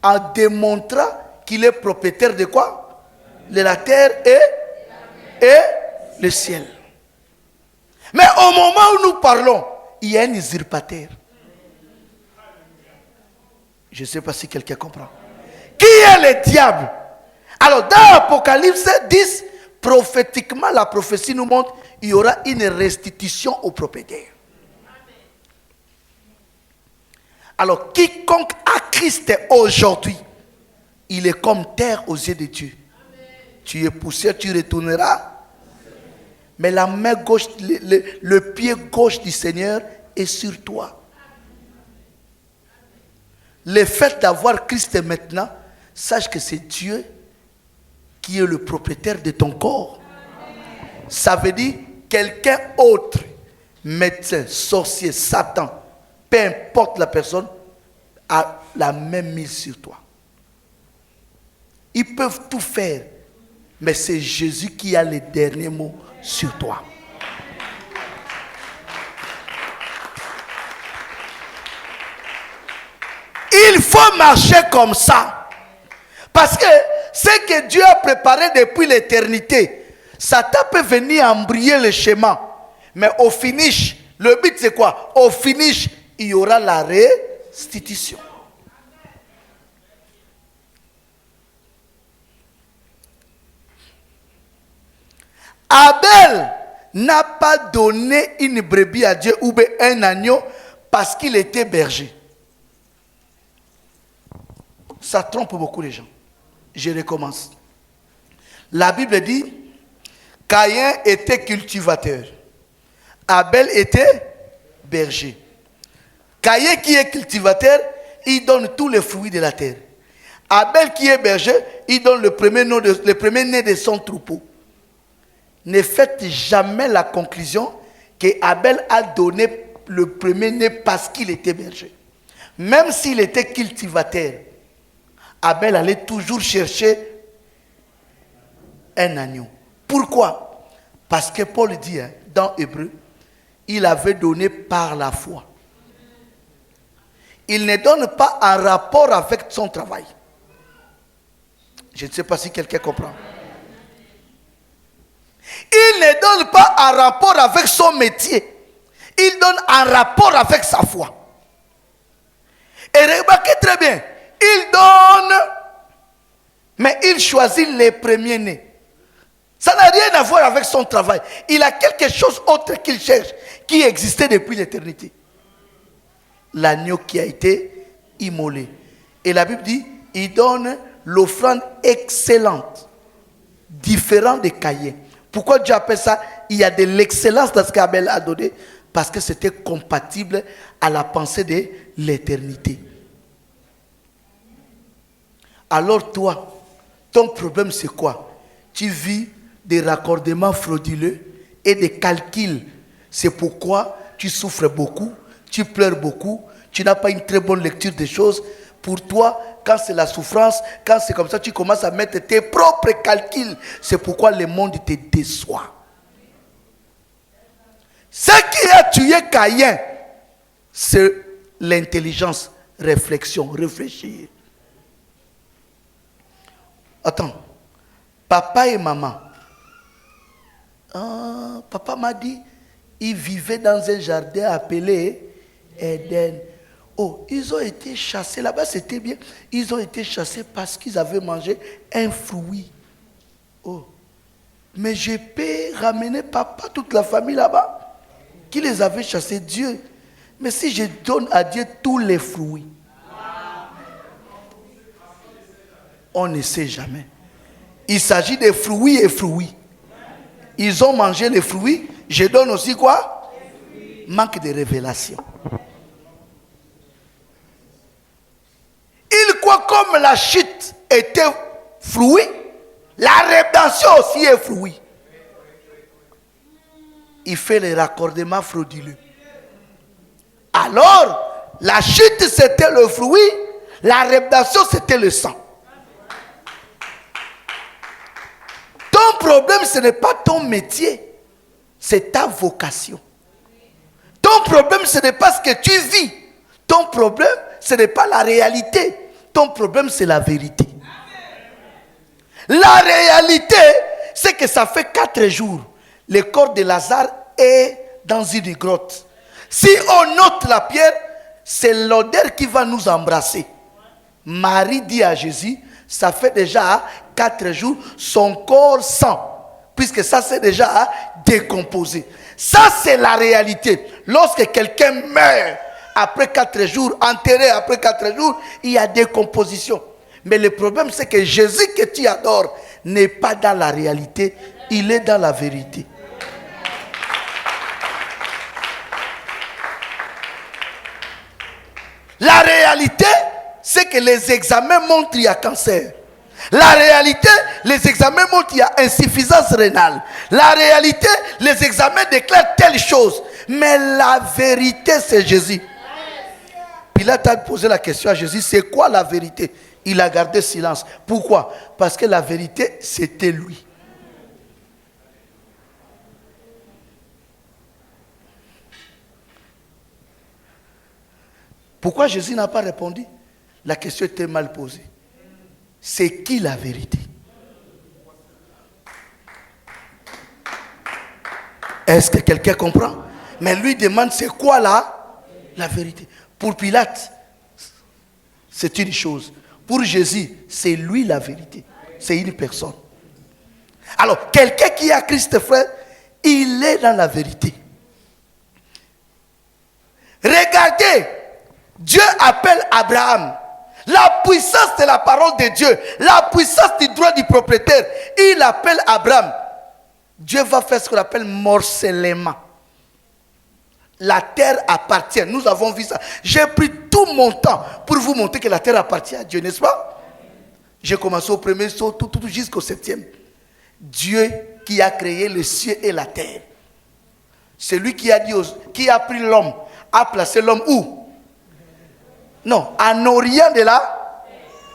en démontrant qu'il est propriétaire de quoi? De la terre et le ciel. Mais au moment où nous parlons, il y a un usurpateur. Je ne sais pas si quelqu'un comprend. Qui est le diable? Alors dans Apocalypse 10, prophétiquement, la prophétie nous montre qu'il y aura une restitution au propriétaire. Alors, quiconque a Christ aujourd'hui, il est comme terre aux yeux de Dieu. Amen. Tu es poussière, tu retourneras. Mais la main gauche, le pied gauche du Seigneur est sur toi. Le fait d'avoir Christ maintenant, sache que c'est Dieu qui est le propriétaire de ton corps. Amen. Ça veut dire quelqu'un autre, médecin, sorcier, Satan, peu importe la personne, a la même mise sur toi. Ils peuvent tout faire, mais c'est Jésus qui a les derniers mots sur toi. Il faut marcher comme ça. Parce que ce que Dieu a préparé depuis l'éternité, Satan peut venir embrayer le schéma. Mais au finish, le but c'est quoi? Au finish, il y aura la restitution. Abel n'a pas donné une brebis à Dieu ou un agneau parce qu'il était berger. Ça trompe beaucoup les gens. Je recommence. La Bible dit, Caïn était cultivateur. Abel était berger. Caïn qui est cultivateur, il donne tous les fruits de la terre. Abel qui est berger, il donne le premier né de son troupeau. Ne faites jamais la conclusion que Abel a donné le premier né parce qu'il était berger. Même s'il était cultivateur, Abel allait toujours chercher un agneau. Pourquoi? Parce que Paul dit dans Hébreu, il avait donné par la foi. il ne donne pas un rapport avec son travail. Je ne sais pas si quelqu'un comprend. Il ne donne pas un rapport avec son métier. Il donne un rapport avec sa foi. Et remarquez très bien, il donne, mais il choisit les premiers-nés. Ça n'a rien à voir avec son travail. Il a quelque chose d'autre qu'il cherche, qui existait depuis l'éternité. L'agneau qui a été immolé. Et la Bible dit, il donne l'offrande excellente, différente des Caïn. Pourquoi Dieu appelle ça? Il y a de l'excellence dans ce qu'Abel a donné, parce que c'était compatible à la pensée de l'éternité. Alors toi, ton problème c'est quoi? Tu vis des raccordements frauduleux et des calculs. C'est pourquoi tu souffres beaucoup, tu pleures beaucoup, tu n'as pas une très bonne lecture des choses. Pour toi, quand c'est la souffrance, quand c'est comme ça, tu commences à mettre tes propres calculs. C'est pourquoi le monde te déçoit. Ce qui a tué Caïn, c'est l'intelligence, réflexion, réfléchir. Attends, papa et maman. Papa m'a dit, ils vivaient dans un jardin appelé Éden. Oh, ils ont été chassés là-bas, c'était bien. Ils ont été chassés parce qu'ils avaient mangé un fruit. Oh, mais je peux ramener papa, toute la famille là-bas, qui les avait chassés, Dieu. Mais si je donne à Dieu tous les fruits, on ne sait jamais. Il s'agit de fruits et fruits. Ils ont mangé les fruits. Je donne aussi quoi? Manque de révélation. Il croit comme la chute était fruit, la rédemption aussi est fruit. Il fait les raccordements frauduleux. Alors, la chute c'était le fruit, la rédemption c'était le sang. Ton problème, ce n'est pas ton métier, c'est ta vocation. Ton problème, ce n'est pas ce que tu vis. Ton problème, ce n'est pas la réalité. Ton problème, c'est la vérité. La réalité, c'est que ça fait 4 jours. Le corps de Lazare est dans une grotte. Si on note la pierre, c'est l'odeur qui va nous embrasser. Marie dit à Jésus, ça fait déjà 4 jours, son corps sent, puisque ça c'est déjà décomposé. Ça c'est la réalité. Lorsque quelqu'un meurt après 4 jours, enterré après 4 jours, il y a décomposition. Mais le problème c'est que Jésus que tu adores n'est pas dans la réalité, il est dans la vérité. La réalité, c'est que les examens montrent qu'il y a cancer. La réalité, les examens montrent qu'il y a insuffisance rénale. La réalité, les examens déclarent telle chose. Mais la vérité, c'est Jésus. Pilate a posé la question à Jésus, c'est quoi la vérité? Il a gardé silence. Pourquoi? Parce que la vérité, c'était lui. Pourquoi Jésus n'a pas répondu? La question était mal posée. C'est qui la vérité? Est-ce que quelqu'un comprend? Mais lui demande c'est quoi la vérité? Pour Pilate, c'est une chose. Pour Jésus, c'est lui la vérité. C'est une personne. Alors, quelqu'un qui a Christ, frère, il est dans la vérité. Regardez, Dieu appelle Abraham. La puissance de la parole de Dieu, la puissance du droit du propriétaire, il appelle Abraham. Dieu va faire ce qu'on appelle morcellement. La terre appartient. Nous avons vu ça. J'ai pris tout mon temps pour vous montrer que la terre appartient à Dieu, n'est-ce pas? J'ai commencé au premier saut, tout jusqu'au 7e. Dieu qui a créé les cieux et la terre. C'est lui qui a dit, qui a pris l'homme, a placé l'homme où? Non, en orient de là,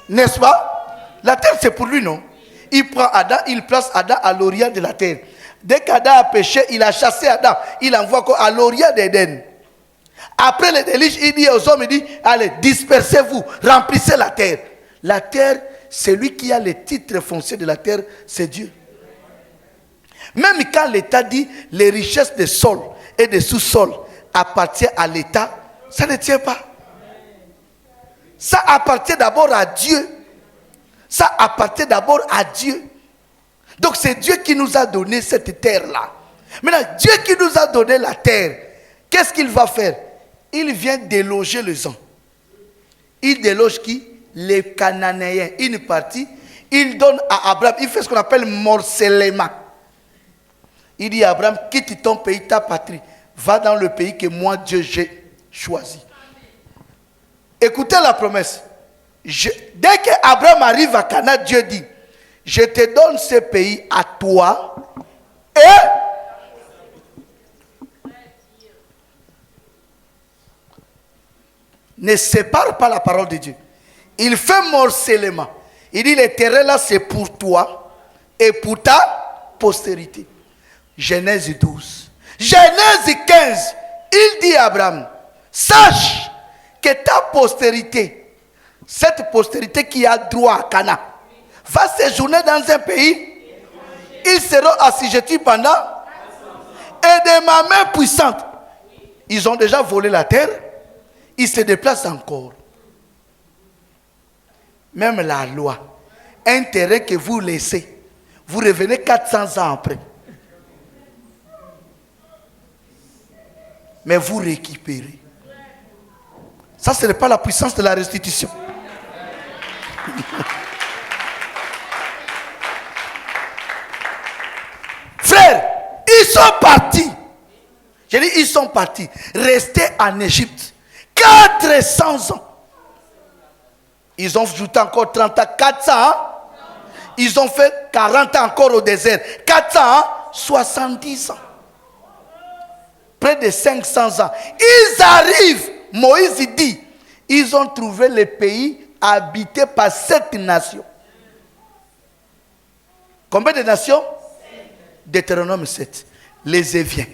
n'est-ce pas? La terre c'est pour lui, non? Il prend Adam, il place Adam à l'orient de la terre. Dès qu'Adam a péché, il a chassé Adam. Il envoie à l'orient d'Éden. Après le déluge, il dit aux hommes, il dit, allez, dispersez-vous, remplissez la terre. La terre, celui qui a les titres fonciers de la terre, c'est Dieu. Même quand l'État dit les richesses des sols et des sous-sols appartiennent à l'État, ça ne tient pas. Ça appartient d'abord à Dieu. Ça appartient d'abord à Dieu. Donc c'est Dieu qui nous a donné cette terre-là. Maintenant, Dieu qui nous a donné la terre, qu'est-ce qu'il va faire? Il vient déloger les gens. Il déloge qui? Les Cananéens. Une partie, il donne à Abraham, il fait ce qu'on appelle morcellement. Il dit à Abraham, quitte ton pays, ta patrie. Va dans le pays que moi, Dieu, j'ai choisi. Écoutez la promesse. Dès qu'Abraham arrive à Canaan, Dieu dit, je te donne ce pays à toi et ne sépare pas la parole de Dieu. Il fait morcellement. Il dit, le terrain là, c'est pour toi et pour ta postérité. Genèse 12. Genèse 15. Il dit à Abraham, sache que ta postérité, cette postérité qui a droit à Canaan, va séjourner dans un pays. Ils seront assujettis pendant. Et de ma main puissante. Ils ont déjà volé la terre. Ils se déplacent encore. Même la loi. Un terrain que vous laissez. Vous revenez 400 ans après. Mais vous récupérez. Ça, ce n'est pas la puissance de la restitution. Frères, ils sont partis. J'ai dit, ils sont partis. Restés en Égypte. 400 ans. Ils ont ajouté encore 30 ans. 400 ans. Ils ont fait 40 ans encore au désert. 400 ans. 70 ans. Près de 500 ans. Ils arrivent. Moïse dit, ils ont trouvé le pays habité par 7 nations. Combien de nations? Deutéronome 7. Les Éviens,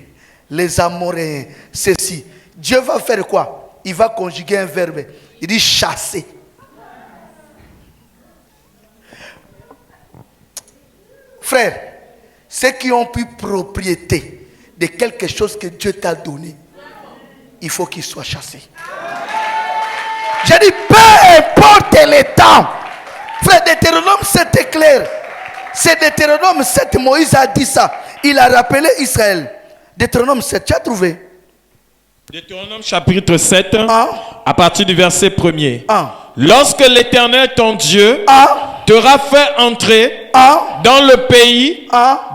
les Amoréens, ceci. Dieu va faire quoi? Il va conjuguer un verbe. Il dit chasser. Frères, ceux qui ont pris propriété de quelque chose que Dieu t'a donné, il faut qu'ils soient chassés. J'ai dit, peu importe le temps. Frère, Deutéronome 7 est clair. C'est Deutéronome 7, Moïse a dit ça. Il a rappelé Israël. Deutéronome 7, tu as trouvé? Deutéronome chapitre 7, à partir du verset 1er. Lorsque l'Éternel, ton Dieu, t'aura fait entrer dans le pays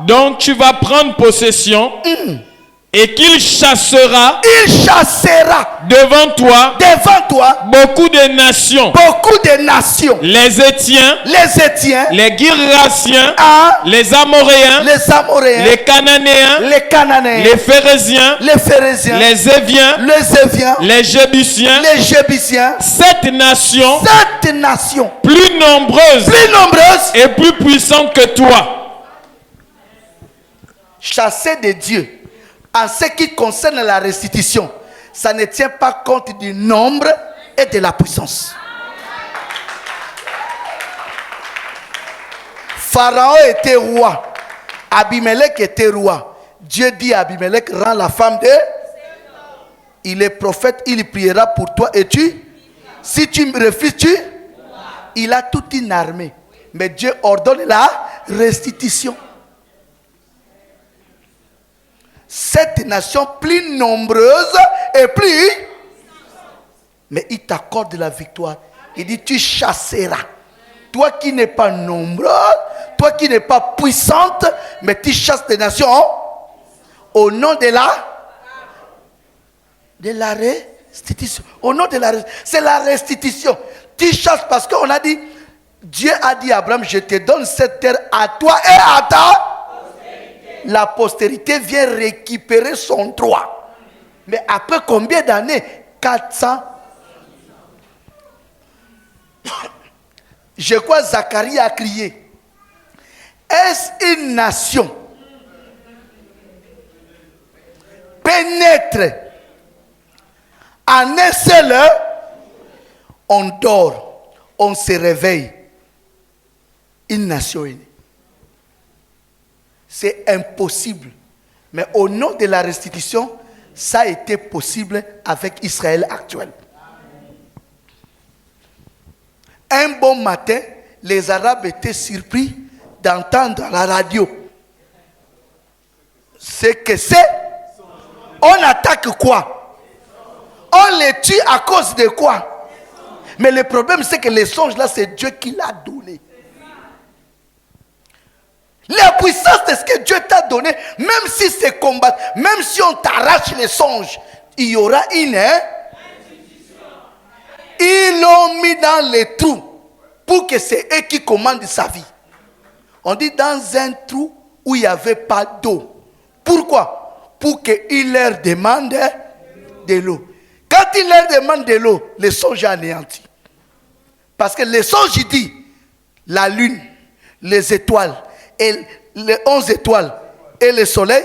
dont tu vas prendre possession, et qu'il chassera, devant toi beaucoup de nations, les Étiens, les Girgasiens, les Amoréens, les Cananéens, les Phérésiens, les Éviens, les Jébusiens, 7 nations, plus nombreuses et plus puissantes que toi. Chasser de Dieu. En ce qui concerne la restitution, ça ne tient pas compte du nombre et de la puissance. Pharaon était roi. Abimelech était roi. Dieu dit à Abimelech, rends la femme de... Il est prophète, il priera pour toi et tu... Si tu me refuses, il a toute une armée. Mais Dieu ordonne la restitution. 7 nations plus nombreuses et plus... Mais il t'accorde la victoire. Il dit, tu chasseras. Toi qui n'es pas nombreux, toi qui n'es pas puissante, mais tu chasses des nations au nom de la restitution. Au nom de la restitution. C'est la restitution. Tu chasses parce qu'on a dit, Dieu a dit à Abraham, je te donne cette terre à toi et à ta... La postérité vient récupérer son droit. Mais après combien d'années? 400. Je crois que Zacharie a crié. Est-ce une nation pénètre En un seul heure, on dort, on se réveille. Une nation est née. C'est impossible. Mais au nom de la restitution, ça a été possible avec Israël actuel. Un bon matin, les Arabes étaient surpris d'entendre à la radio. C'est que c'est. On attaque quoi? On les tue à cause de quoi? Mais le problème, c'est que les songes là, c'est Dieu qui l'a donné. La puissance de ce que Dieu t'a donné, même si c'est combattu, même si on t'arrache les songes, il y aura une. Ils l'ont mis dans les trous pour que c'est eux qui commandent sa vie. On dit dans un trou où il n'y avait pas d'eau. Pourquoi? Pour qu'il leur demande de l'eau. Quand il leur demande de l'eau, le songe est anéanti. Parce que le songe, il dit, la lune, les étoiles, et les 11 étoiles et le soleil.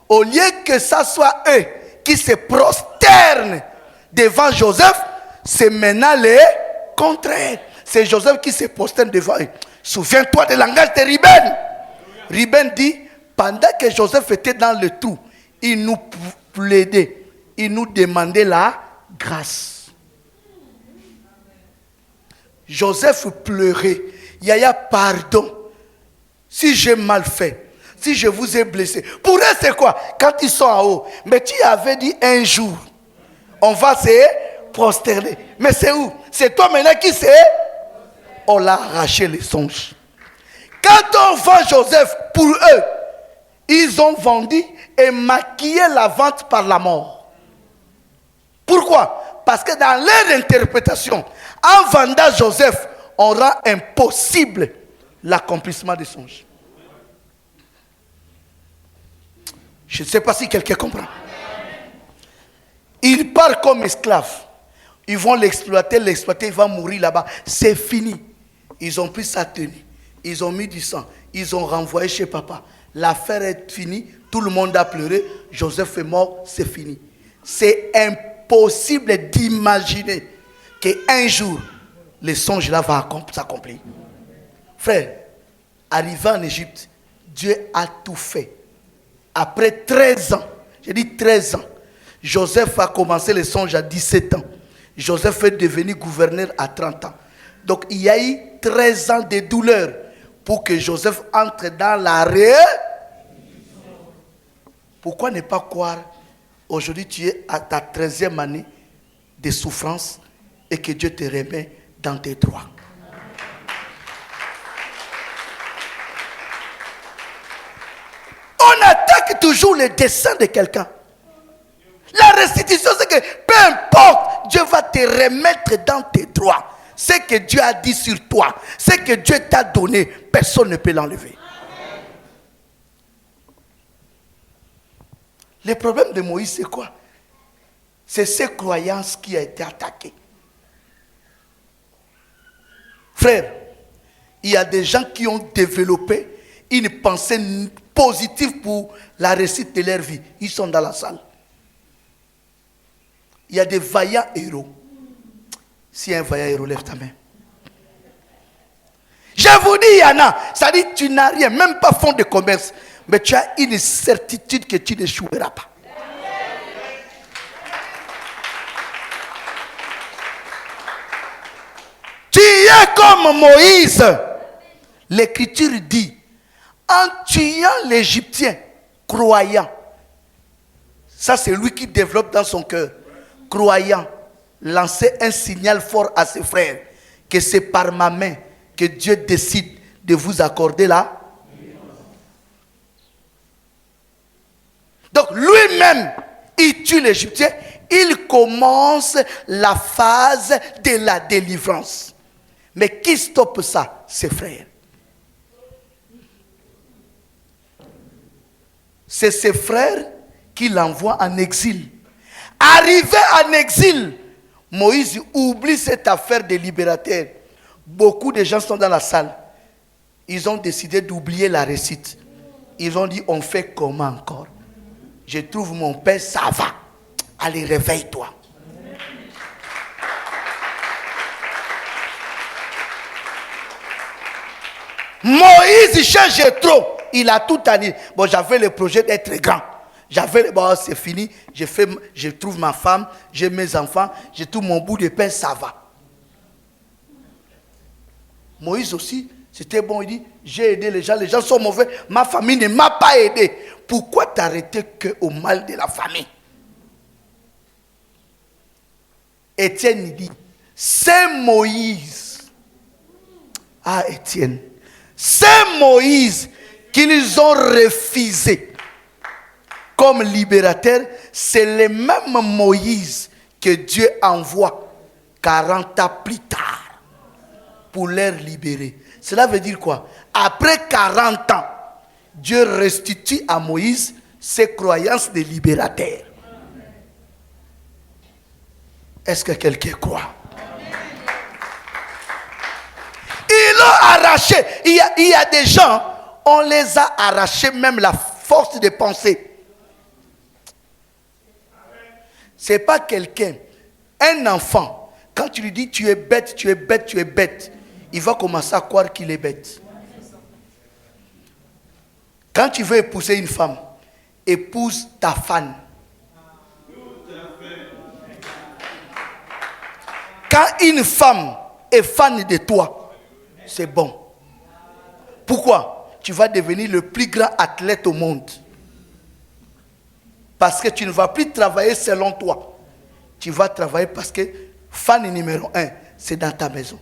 Au lieu que ça soit eux qui se prosternent devant Joseph, c'est maintenant le contraire. C'est Joseph qui se prosterne devant eux. Souviens-toi du langage de Ruben. Ruben dit, pendant que Joseph était dans le trou, il nous plaidait, il nous demandait la grâce. Joseph pleurait. Yaya, pardon. Si j'ai mal fait, si je vous ai blessé. Pour eux, c'est quoi? Quand ils sont en haut. Mais tu avais dit un jour, on va se prosterner. Mais c'est où? C'est toi maintenant qui sais? On l'a arraché les songes. Quand on vend Joseph, pour eux, ils ont vendu et maquillé la vente par la mort. Pourquoi? Parce que dans leur interprétation, en vendant Joseph, on rend impossible l'accomplissement des songes. Je ne sais pas si quelqu'un comprend. Il part comme esclave. Ils vont l'exploiter, il va mourir là-bas. C'est fini. Ils ont pris sa tenue. Ils ont mis du sang. Ils ont renvoyé chez papa. L'affaire est finie. Tout le monde a pleuré. Joseph est mort. C'est fini. C'est impossible d'imaginer qu'un jour, le songe là va s'accomplir. Frère, arrivé en Égypte, Dieu a tout fait. Après 13 ans, j'ai dit 13 ans, Joseph a commencé le songe à 17 ans. Joseph est devenu gouverneur à 30 ans. Donc il y a eu 13 ans de douleur pour que Joseph entre dans la réelle. Pourquoi ne pas croire, aujourd'hui tu es à ta 13e année de souffrance et que Dieu te remet dans tes droits. On attaque toujours le dessein de quelqu'un. La restitution, c'est que peu importe, Dieu va te remettre dans tes droits. Ce que Dieu a dit sur toi, ce que Dieu t'a donné, personne ne peut l'enlever. Le problème de Moïse, c'est quoi? C'est ses croyances qui a été attaquée. Frère, il y a des gens qui ont développé une pensée positive pour la réussite de leur vie. Ils sont dans la salle. Il y a des vaillants héros. Si un vaillant héros, lève ta main. Je vous dis, il y en a. Ça dit, tu n'as rien, même pas fonds de commerce. Mais tu as une certitude que tu n'échoueras pas. Tu es comme Moïse. L'Écriture dit, en tuant l'Égyptien, croyant. Ça, c'est lui qui développe dans son cœur. Croyant, lancer un signal fort à ses frères que c'est par ma main que Dieu décide de vous accorder là. Donc lui-même, il tue l'Égyptien, il commence la phase de la délivrance. Mais qui stoppe ça? Ses frères. C'est ses frères qui l'envoient en exil. Arrivé en exil, Moïse oublie cette affaire de libérateur. Beaucoup de gens sont dans la salle. Ils ont décidé d'oublier la récite. Ils ont dit, on fait comment encore? Je trouve mon père, ça va. Allez, réveille-toi. Moïse cherche trop. Il a tout annulé. Bon, j'avais le projet d'être grand. Bon, c'est fini. Je trouve ma femme, j'ai mes enfants, j'ai tout mon bout de pain, ça va. Moïse aussi, c'était bon. Il dit, j'ai aidé les gens sont mauvais. Ma famille ne m'a pas aidé. Pourquoi t'arrêter qu'au mal de la famille? Étienne dit, c'est Moïse. Ah, Étienne. C'est Moïse qu'ils ont refusé comme libérateur. C'est le même Moïse que Dieu envoie 40 ans plus tard pour les libérer. Cela veut dire quoi? Après 40 ans, Dieu restitue à Moïse ses croyances de libérateur. Est-ce que quelqu'un croit? Ils l'ont arraché. Il y a des gens, on les a arrachés même la force de penser. Ce n'est pas quelqu'un. Un enfant, quand tu lui dis tu es bête, tu es bête, tu es bête, il va commencer à croire qu'il est bête. Quand tu veux épouser une femme, épouse ta fan. Quand une femme est fan de toi, c'est bon. Pourquoi? Tu vas devenir le plus grand athlète au monde. Parce que tu ne vas plus travailler selon toi. Tu vas travailler parce que fan numéro 1, c'est dans ta maison.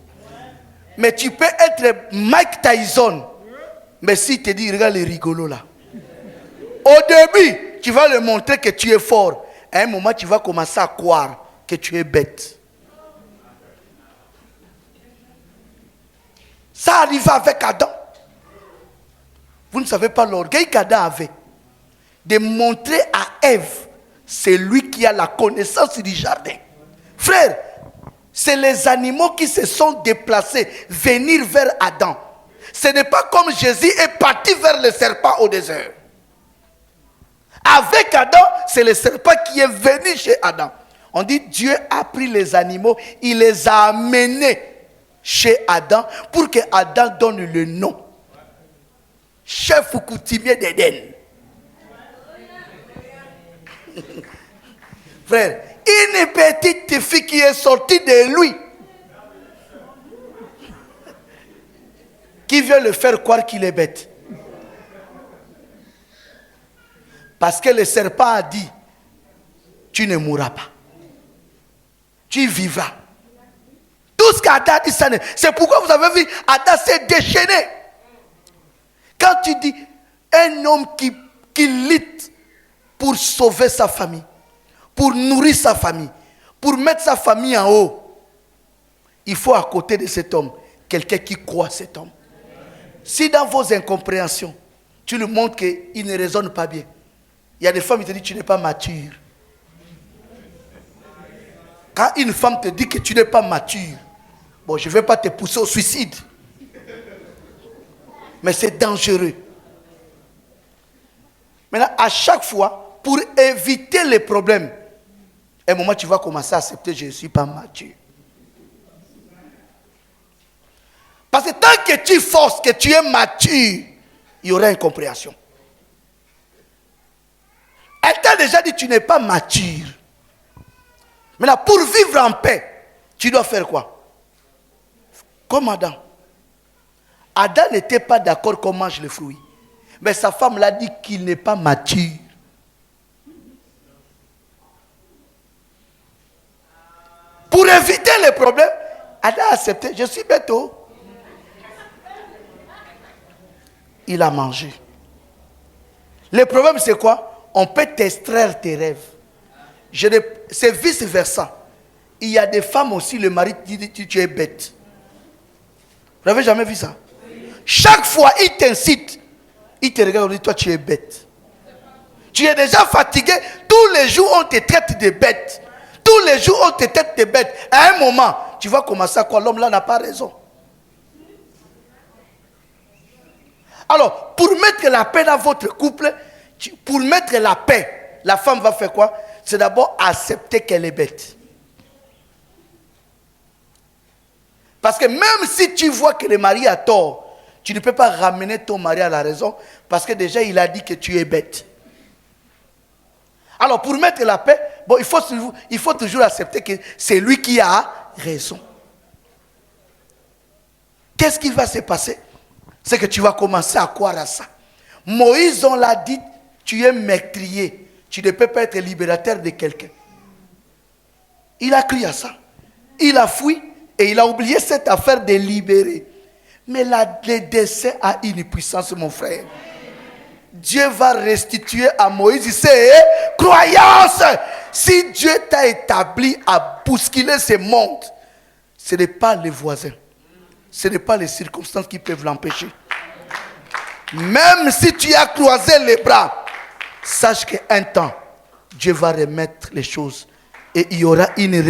Mais tu peux être Mike Tyson. Mais si tu dis, regarde les rigolos là. Au début, tu vas leur montrer que tu es fort. À un moment, tu vas commencer à croire que tu es bête. Ça arriva avec Adam. Vous ne savez pas l'orgueil qu'Adam avait. De montrer à Ève, c'est lui qui a la connaissance du jardin. Frère, c'est les animaux qui se sont déplacés, venir vers Adam. Ce n'est pas comme Jésus est parti vers le serpent au désert. Avec Adam, c'est le serpent qui est venu chez Adam. On dit Dieu a pris les animaux, il les a amenés chez Adam pour que Adam donne le nom. Chef ou coutumier d'Éden. Frère, une petite fille qui est sortie de lui, qui vient le faire croire qu'il est bête. Parce que le serpent a dit, tu ne mourras pas. Tu vivras. Tout ce qu'Adam a dit, c'est pourquoi vous avez vu, Adam s'est déchaîné. Quand tu dis, un homme qui lutte pour sauver sa famille, pour nourrir sa famille, pour mettre sa famille en haut, il faut à côté de cet homme, quelqu'un qui croit cet homme. Si dans vos incompréhensions, tu lui montres qu'il ne raisonne pas bien, il y a des femmes qui te disent tu n'es pas mature. Quand une femme te dit que tu n'es pas mature, bon, je ne vais pas te pousser au suicide. Mais c'est dangereux. Maintenant, à chaque fois, pour éviter les problèmes, à un moment, tu vas commencer à accepter je ne suis pas mature. Parce que tant que tu forces que tu es mature, il y aura incompréhension. Elle t'a déjà dit tu n'es pas mature. Maintenant, pour vivre en paix, tu dois faire quoi? Comme Adam. Adam n'était pas d'accord qu'on mange le fruit. Mais sa femme l'a dit qu'il n'est pas mature. Pour éviter les problèmes, Adam a accepté. Je suis bête. Il a mangé. Le problème c'est quoi? On peut t'extraire tes rêves. C'est vice versa. Il y a des femmes aussi, le mari dit tu es bête. Vous n'avez jamais vu ça? Chaque fois, il t'incite. Il te regarde et dit, toi, tu es bête. Tu es déjà fatigué. Tous les jours, on te traite de bête. Tous les jours, on te traite de bête. À un moment, tu vas commencer à croire, l'homme là n'a pas raison. Alors, pour mettre la paix dans votre couple, pour mettre la paix, la femme va faire quoi? C'est d'abord accepter qu'elle est bête. Parce que même si tu vois que le mari a tort, tu ne peux pas ramener ton mari à la raison parce que déjà il a dit que tu es bête. Alors pour mettre la paix, bon, il faut toujours accepter que c'est lui qui a raison. Qu'est-ce qui va se passer? C'est que tu vas commencer à croire à ça. Moïse, on l'a dit, tu es meurtrier. Tu ne peux pas être libérateur de quelqu'un. Il a crié à ça. Il a fui et il a oublié cette affaire de libérer. Mais le décès a une puissance, mon frère. Dieu va restituer à Moïse ses croyances. Si Dieu t'a établi à bousculer ce monde, ce n'est pas les voisins. Ce n'est pas les circonstances qui peuvent l'empêcher. Même si tu as croisé les bras, sache qu'un temps, Dieu va remettre les choses. Et il y aura une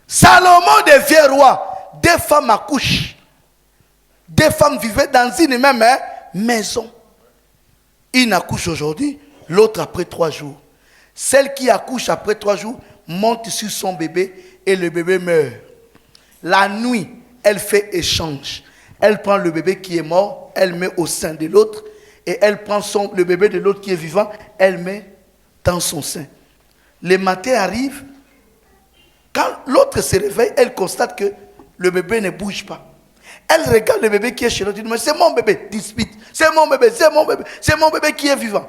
Salomon devient roi. 2 femmes accouchent. 2 femmes vivaient dans une même maison. Une accouche aujourd'hui, l'autre après 3 jours. Celle qui accouche après 3 jours monte sur son bébé et le bébé meurt. La nuit, elle fait échange. Elle prend le bébé qui est mort, elle met au sein de l'autre et elle prend le bébé de l'autre qui est vivant, elle met dans son sein. Le matin arrive, quand l'autre se réveille, elle constate que le bébé ne bouge pas. Elle regarde le bébé qui est chez l'autre, elle dit, mais c'est mon bébé, dispute, c'est mon bébé, c'est mon bébé, c'est mon bébé qui est vivant.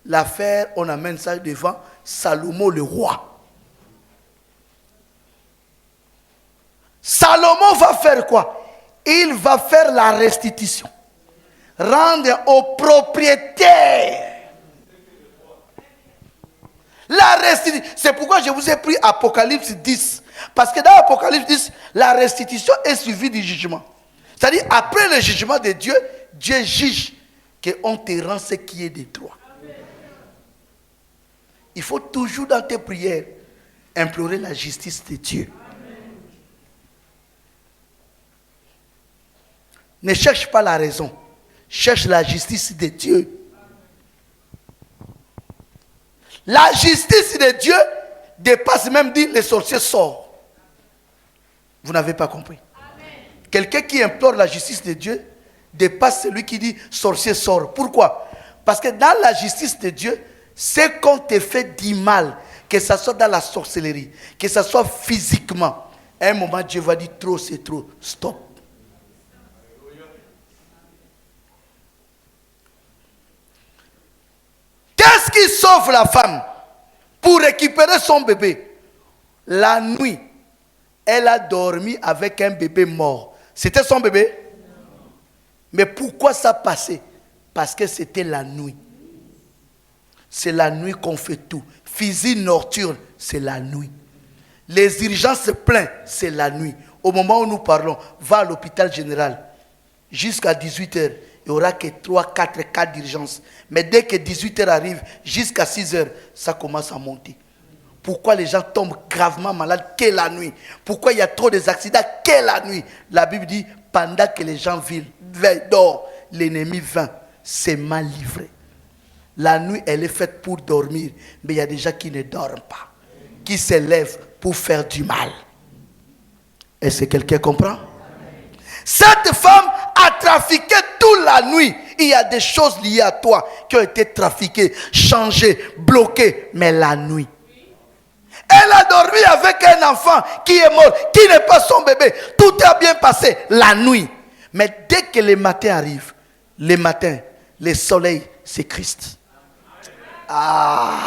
L'affaire, on amène ça devant Salomon le roi. Salomon va faire quoi? Il va faire la restitution. Rendre au propriétaire. La restitution. C'est pourquoi je vous ai pris Apocalypse 10. Parce que dans Apocalypse 10, la restitution est suivie du jugement. C'est-à-dire, après le jugement de Dieu, Dieu juge qu'on te rend ce qui est de toi. Il faut toujours dans tes prières implorer la justice de Dieu. Ne cherche pas la raison. Cherche la justice de Dieu. La justice de Dieu dépasse même dire les sorciers sortent. Vous n'avez pas compris. Quelqu'un qui implore la justice de Dieu dépasse celui qui dit sorcier sort. Pourquoi? Parce que dans la justice de Dieu, c'est qu'on te fait du mal, que ce soit dans la sorcellerie, que ce soit physiquement. À un moment, Dieu va dire trop, c'est trop. Stop. Qu'est-ce qui sauve la femme pour récupérer son bébé? La nuit, elle a dormi avec un bébé mort. C'était son bébé? Mais pourquoi ça passait? Parce que c'était la nuit. C'est la nuit qu'on fait tout. Physique nocturne, c'est la nuit. Les urgences pleines, c'est la nuit. Au moment où nous parlons, va à l'hôpital général. Jusqu'à 18h, il n'y aura que 3, 4 cas d'urgence. Mais dès que 18h arrive, jusqu'à 6h, ça commence à monter. Pourquoi les gens tombent gravement malades que la nuit? Pourquoi il y a trop d'accidents que la nuit? La Bible dit, pendant que les gens dorment, l'ennemi vint. C'est mal livré. La nuit, elle est faite pour dormir. Mais il y a des gens qui ne dorment pas. Qui se lèvent pour faire du mal. Est-ce que quelqu'un comprend? Cette femme a trafiqué toute la nuit. Il y a des choses liées à toi qui ont été trafiquées, changées, bloquées. Mais la nuit. Elle a dormi avec un enfant qui est mort, qui n'est pas son bébé. Tout a bien passé la nuit. Mais dès que le matin arrive, le matin, le soleil, c'est Christ. Ah.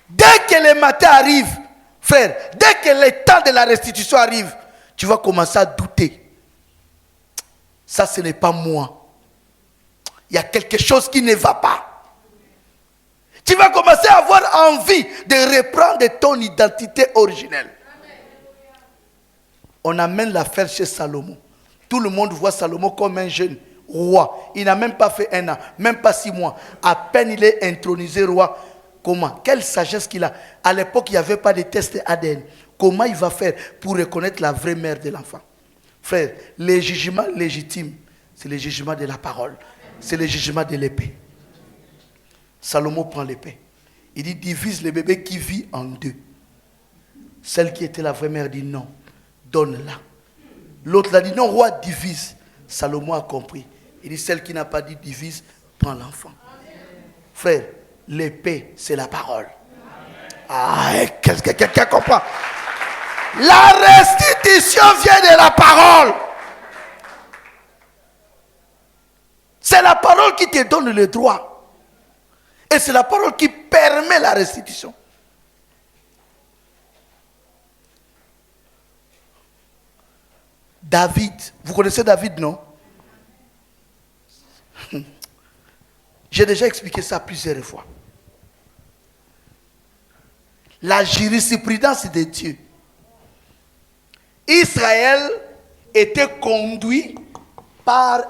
Dès que le matin arrive, frère, dès que le temps de la restitution arrive, tu vas commencer à douter. Ça, ce n'est pas moi. Il y a quelque chose qui ne va pas. Tu vas commencer à avoir envie de reprendre ton identité originelle. On amène l'affaire chez Salomon. Tout le monde voit Salomon comme un jeune roi. Il n'a même pas fait 1 an, même pas 6 mois. À peine il est intronisé roi, Comment? Quelle sagesse qu'il a? À l'époque, il n'y avait pas de test ADN. Comment il va faire pour reconnaître la vraie mère de l'enfant? Frère, les jugements légitimes, c'est le jugement de la parole. C'est le jugement de l'épée. Salomon prend l'épée. Il dit, divise le bébé qui vit en deux. Celle qui était la vraie mère dit non, donne-la. L'autre l'a dit non, roi, divise. Salomon a compris. Il dit, celle qui n'a pas dit divise, prends l'enfant. Frère, l'épée, c'est la parole. Ah, quelqu'un comprend. La restitution vient de la parole. C'est la parole qui te donne le droit. Et c'est la parole qui permet la restitution. David, vous connaissez David, non? J'ai déjà expliqué ça plusieurs fois. La jurisprudence de Dieu. Israël était conduit par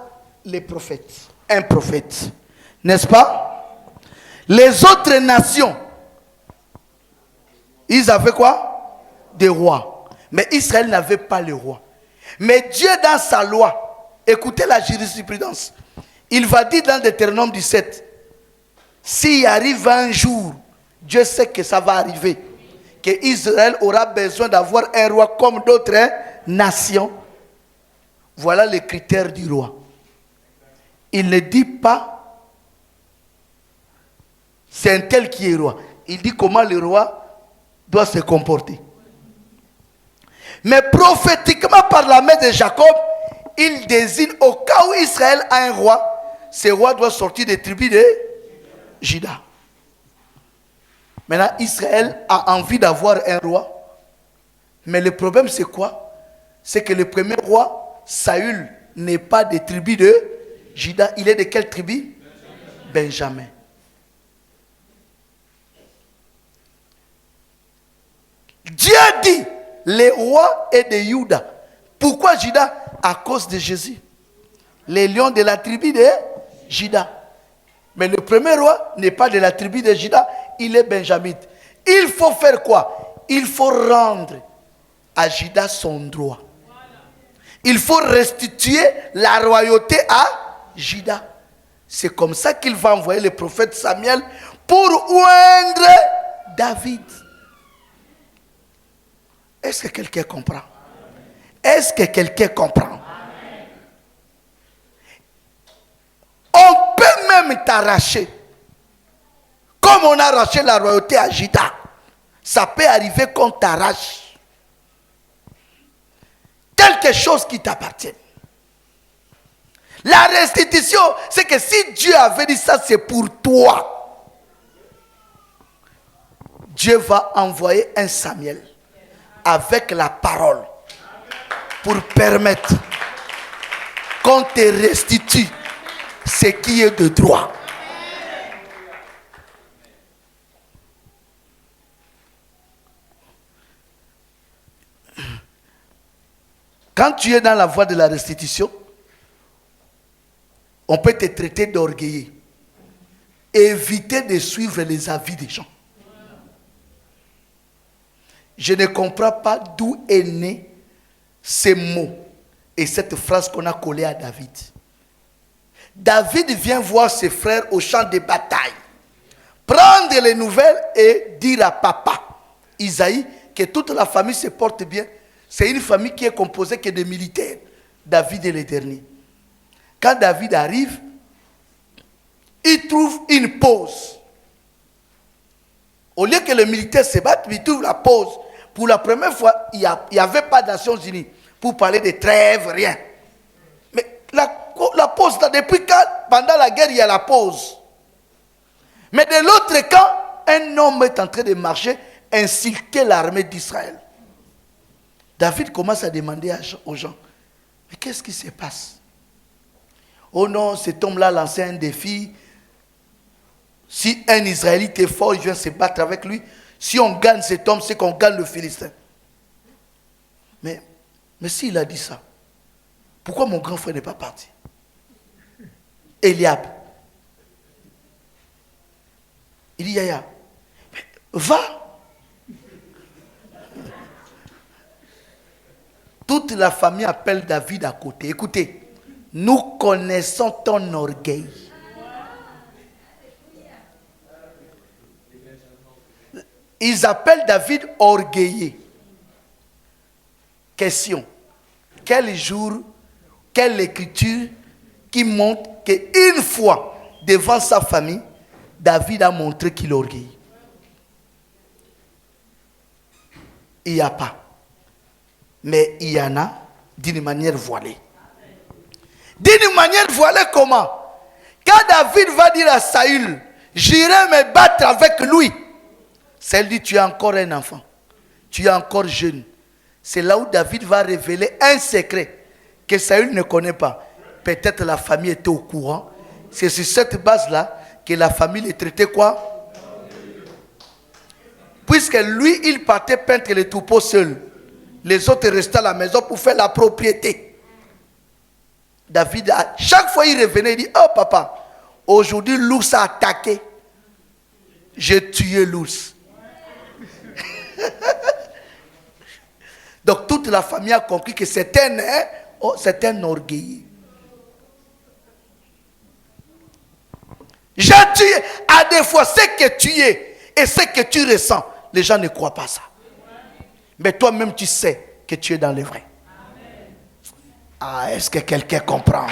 les prophètes. Un prophète. N'est-ce pas? Les autres nations, ils avaient quoi? Des rois. Mais Israël n'avait pas le roi. Mais Dieu, dans sa loi, écoutez la jurisprudence. Il va dire dans Deutéronome 17, s'il arrive un jour, Dieu sait que ça va arriver, que Israël aura besoin d'avoir un roi comme d'autres nations. Voilà les critères du roi. Il ne dit pas, c'est un tel qui est roi. Il dit comment le roi doit se comporter. Mais prophétiquement par la main de Jacob, il désigne au cas où Israël a un roi, ce roi doit sortir des tribus de Juda. Maintenant, Israël a envie d'avoir un roi. Mais le problème, c'est quoi? C'est que le premier roi, Saül, n'est pas des tribus de Juda. Il est de quelle tribu? Benjamin. Dieu dit, le roi est de Juda. Pourquoi Juda? À cause de Jésus. Les lions de la tribu de Juda. Mais le premier roi n'est pas de la tribu de Juda, il est benjamite. Il faut faire quoi? Il faut rendre à Juda son droit. Il faut restituer la royauté à Juda. C'est comme ça qu'il va envoyer le prophète Samuel pour oindre David. Est-ce que quelqu'un comprend? Est-ce que quelqu'un comprend? On peut même t'arracher. Comme on a arraché la royauté à Juda, ça peut arriver qu'on t'arrache quelque chose qui t'appartient. La restitution, c'est que si Dieu avait dit ça, c'est pour toi. Dieu va envoyer un Samuel avec la parole pour permettre qu'on te restitue ce qui est de droit. Quand tu es dans la voie de la restitution, on peut te traiter d'orgueilleux. Éviter de suivre les avis des gens. Je ne comprends pas d'où est né ces mots et cette phrase qu'on a collée à David. David vient voir ses frères au champ de bataille, prendre les nouvelles et dire à papa Isaïe que toute la famille se porte bien. C'est une famille qui est composée que de militaires. David est le dernier. Quand David arrive, il trouve une pause. Au lieu que les militaires se battent, il trouve la pause. Pour la première fois, il n'y avait pas de Nations Unies pour parler de trêve, rien. Mais la pause, depuis quand, pendant la guerre, il y a la pause. Mais de l'autre camp, un homme est en train de marcher, insulter l'armée d'Israël. David commence à demander aux gens, mais qu'est-ce qui se passe? Oh non, cet homme-là lancé un défi. Si un Israélite est fort, il vient se battre avec lui. Si on gagne cet homme, c'est qu'on gagne le Philistin. Mais s'il a dit ça, pourquoi mon grand frère n'est pas parti? Eliab. Il dit, Yaya, Va. Toute la famille appelle David à côté. Écoutez, nous connaissons ton orgueil. Ils appellent David orgueilleux. Question. Quel jour, quelle écriture qui montre qu'une fois, devant sa famille, David a montré qu'il est orgueilleux? Il n'y a pas. Mais il y en a d'une manière voilée. D'une manière voilée comment? Quand David va dire à Saül, j'irai me battre avec lui. Saül dit, tu es encore un enfant. Tu es encore jeune. C'est là où David va révéler un secret que Saül ne connaît pas. Peut-être la famille était au courant. C'est sur cette base-là que la famille les traitait quoi? Puisque lui, il partait peindre les troupeaux seul. Les autres restaient à la maison pour faire la propriété. David, chaque fois il revenait, il dit, oh papa, aujourd'hui l'ours a attaqué. J'ai tué l'ours. Donc toute la famille a compris que c'est un orgueil. J'ai tué. À des fois, ce que tu es et ce que tu ressens, les gens ne croient pas ça. Mais toi-même, tu sais que tu es dans le vrai. Ah, est-ce que quelqu'un comprend?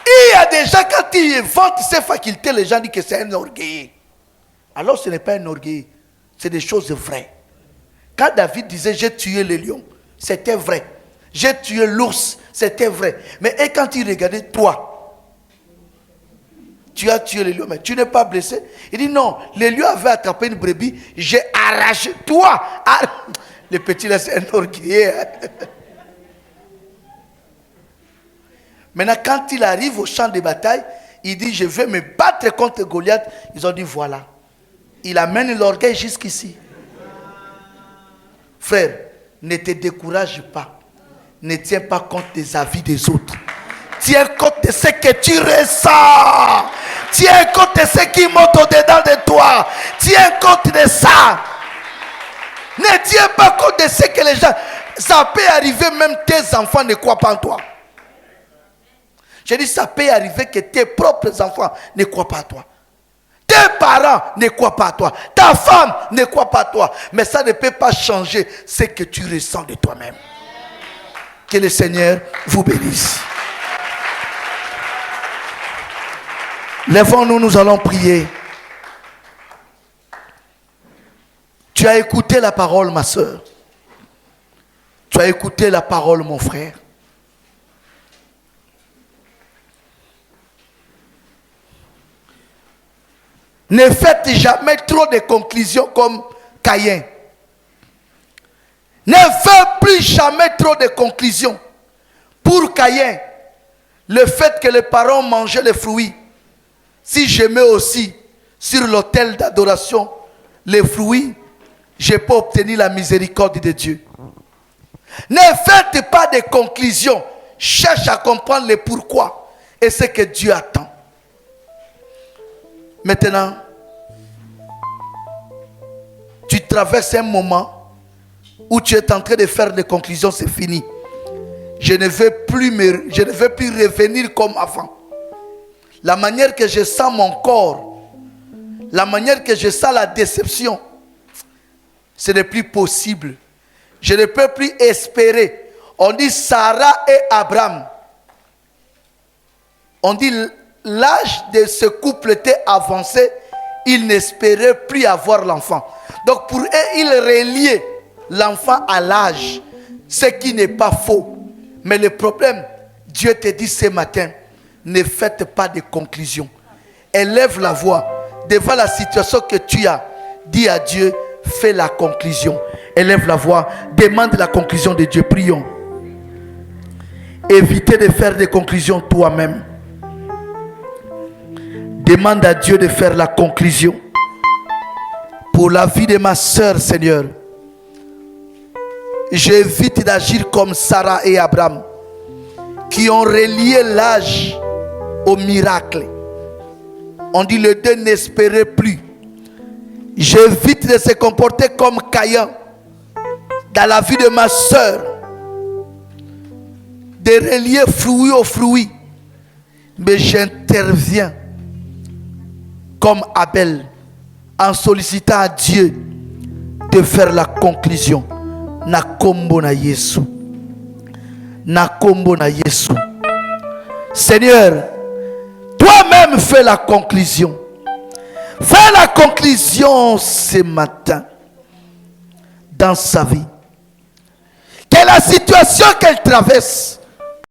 Il y a des gens, quand ils vantent ces facultés, les gens disent que c'est un orgueil. Alors ce n'est pas un orgueil, c'est des choses vraies. Quand David disait j'ai tué le lion, c'était vrai. J'ai tué l'ours, c'était vrai. Mais et quand il regardait toi, tu as tué le lion, mais tu n'es pas blessé. Il dit non, le lion avait attrapé une brebis, j'ai arraché. Toi, le petit là c'est un orgueil. Maintenant, quand il arrive au champ de bataille, il dit je vais me battre contre Goliath. Ils ont dit voilà. Il amène l'orgueil jusqu'ici. Frère, ne te décourage pas. Ne tiens pas compte des avis des autres. Tiens compte de ce que tu ressens. Tiens compte de ce qui monte au-dedans de toi. Tiens compte de ça. Ne tiens pas compte de ce que les gens... Ça peut arriver, même tes enfants ne croient pas en toi. Je dis, ça peut arriver que tes propres enfants ne croient pas en toi. Tes parents ne croient pas à toi. Ta femme ne croit pas à toi. Mais ça ne peut pas changer ce que tu ressens de toi-même. Que le Seigneur vous bénisse. Lèvons-nous, nous allons prier. Tu as écouté la parole, ma soeur. Tu as écouté la parole, mon frère. Ne faites jamais trop de conclusions comme Caïn. Ne faites plus jamais trop de conclusions. Pour Caïn, le fait que les parents mangeaient les fruits, si je mets aussi sur l'autel d'adoration les fruits, je peux obtenir la miséricorde de Dieu. Ne faites pas de conclusions. Cherche à comprendre le pourquoi et ce que Dieu attend. Maintenant, tu traverses un moment où tu es en train de faire des conclusions, c'est fini. Je ne veux plus revenir comme avant. La manière que je sens mon corps, la manière que je sens la déception, ce n'est plus possible. Je ne peux plus espérer. On dit Sarah et Abraham. On dit l'âge de ce couple était avancé. Ils n'espéraient plus avoir l'enfant. Donc pour eux, ils reliaient l'enfant à l'âge. Ce qui n'est pas faux. Mais le problème, Dieu te dit ce matin, ne faites pas de conclusions. Élève la voix devant la situation que tu as. Dis à Dieu, fais la conclusion. Élève la voix, demande la conclusion de Dieu. Prions. Évitez de faire des conclusions toi-même. Demande à Dieu de faire la conclusion. Pour la vie de ma soeur, Seigneur, j'évite d'agir comme Sarah et Abraham, qui ont relié l'âge au miracle. On dit le 2 n'espérait plus. J'évite de se comporter comme Caïn dans la vie de ma soeur, de relier fruit au fruit, mais j'interviens comme Abel en sollicitant à Dieu de faire la conclusion. Na kombo na Yesu, na kombo na Yesu. Seigneur, toi-même fais la conclusion. Fais la conclusion ce matin dans sa vie. Que la situation qu'elle traverse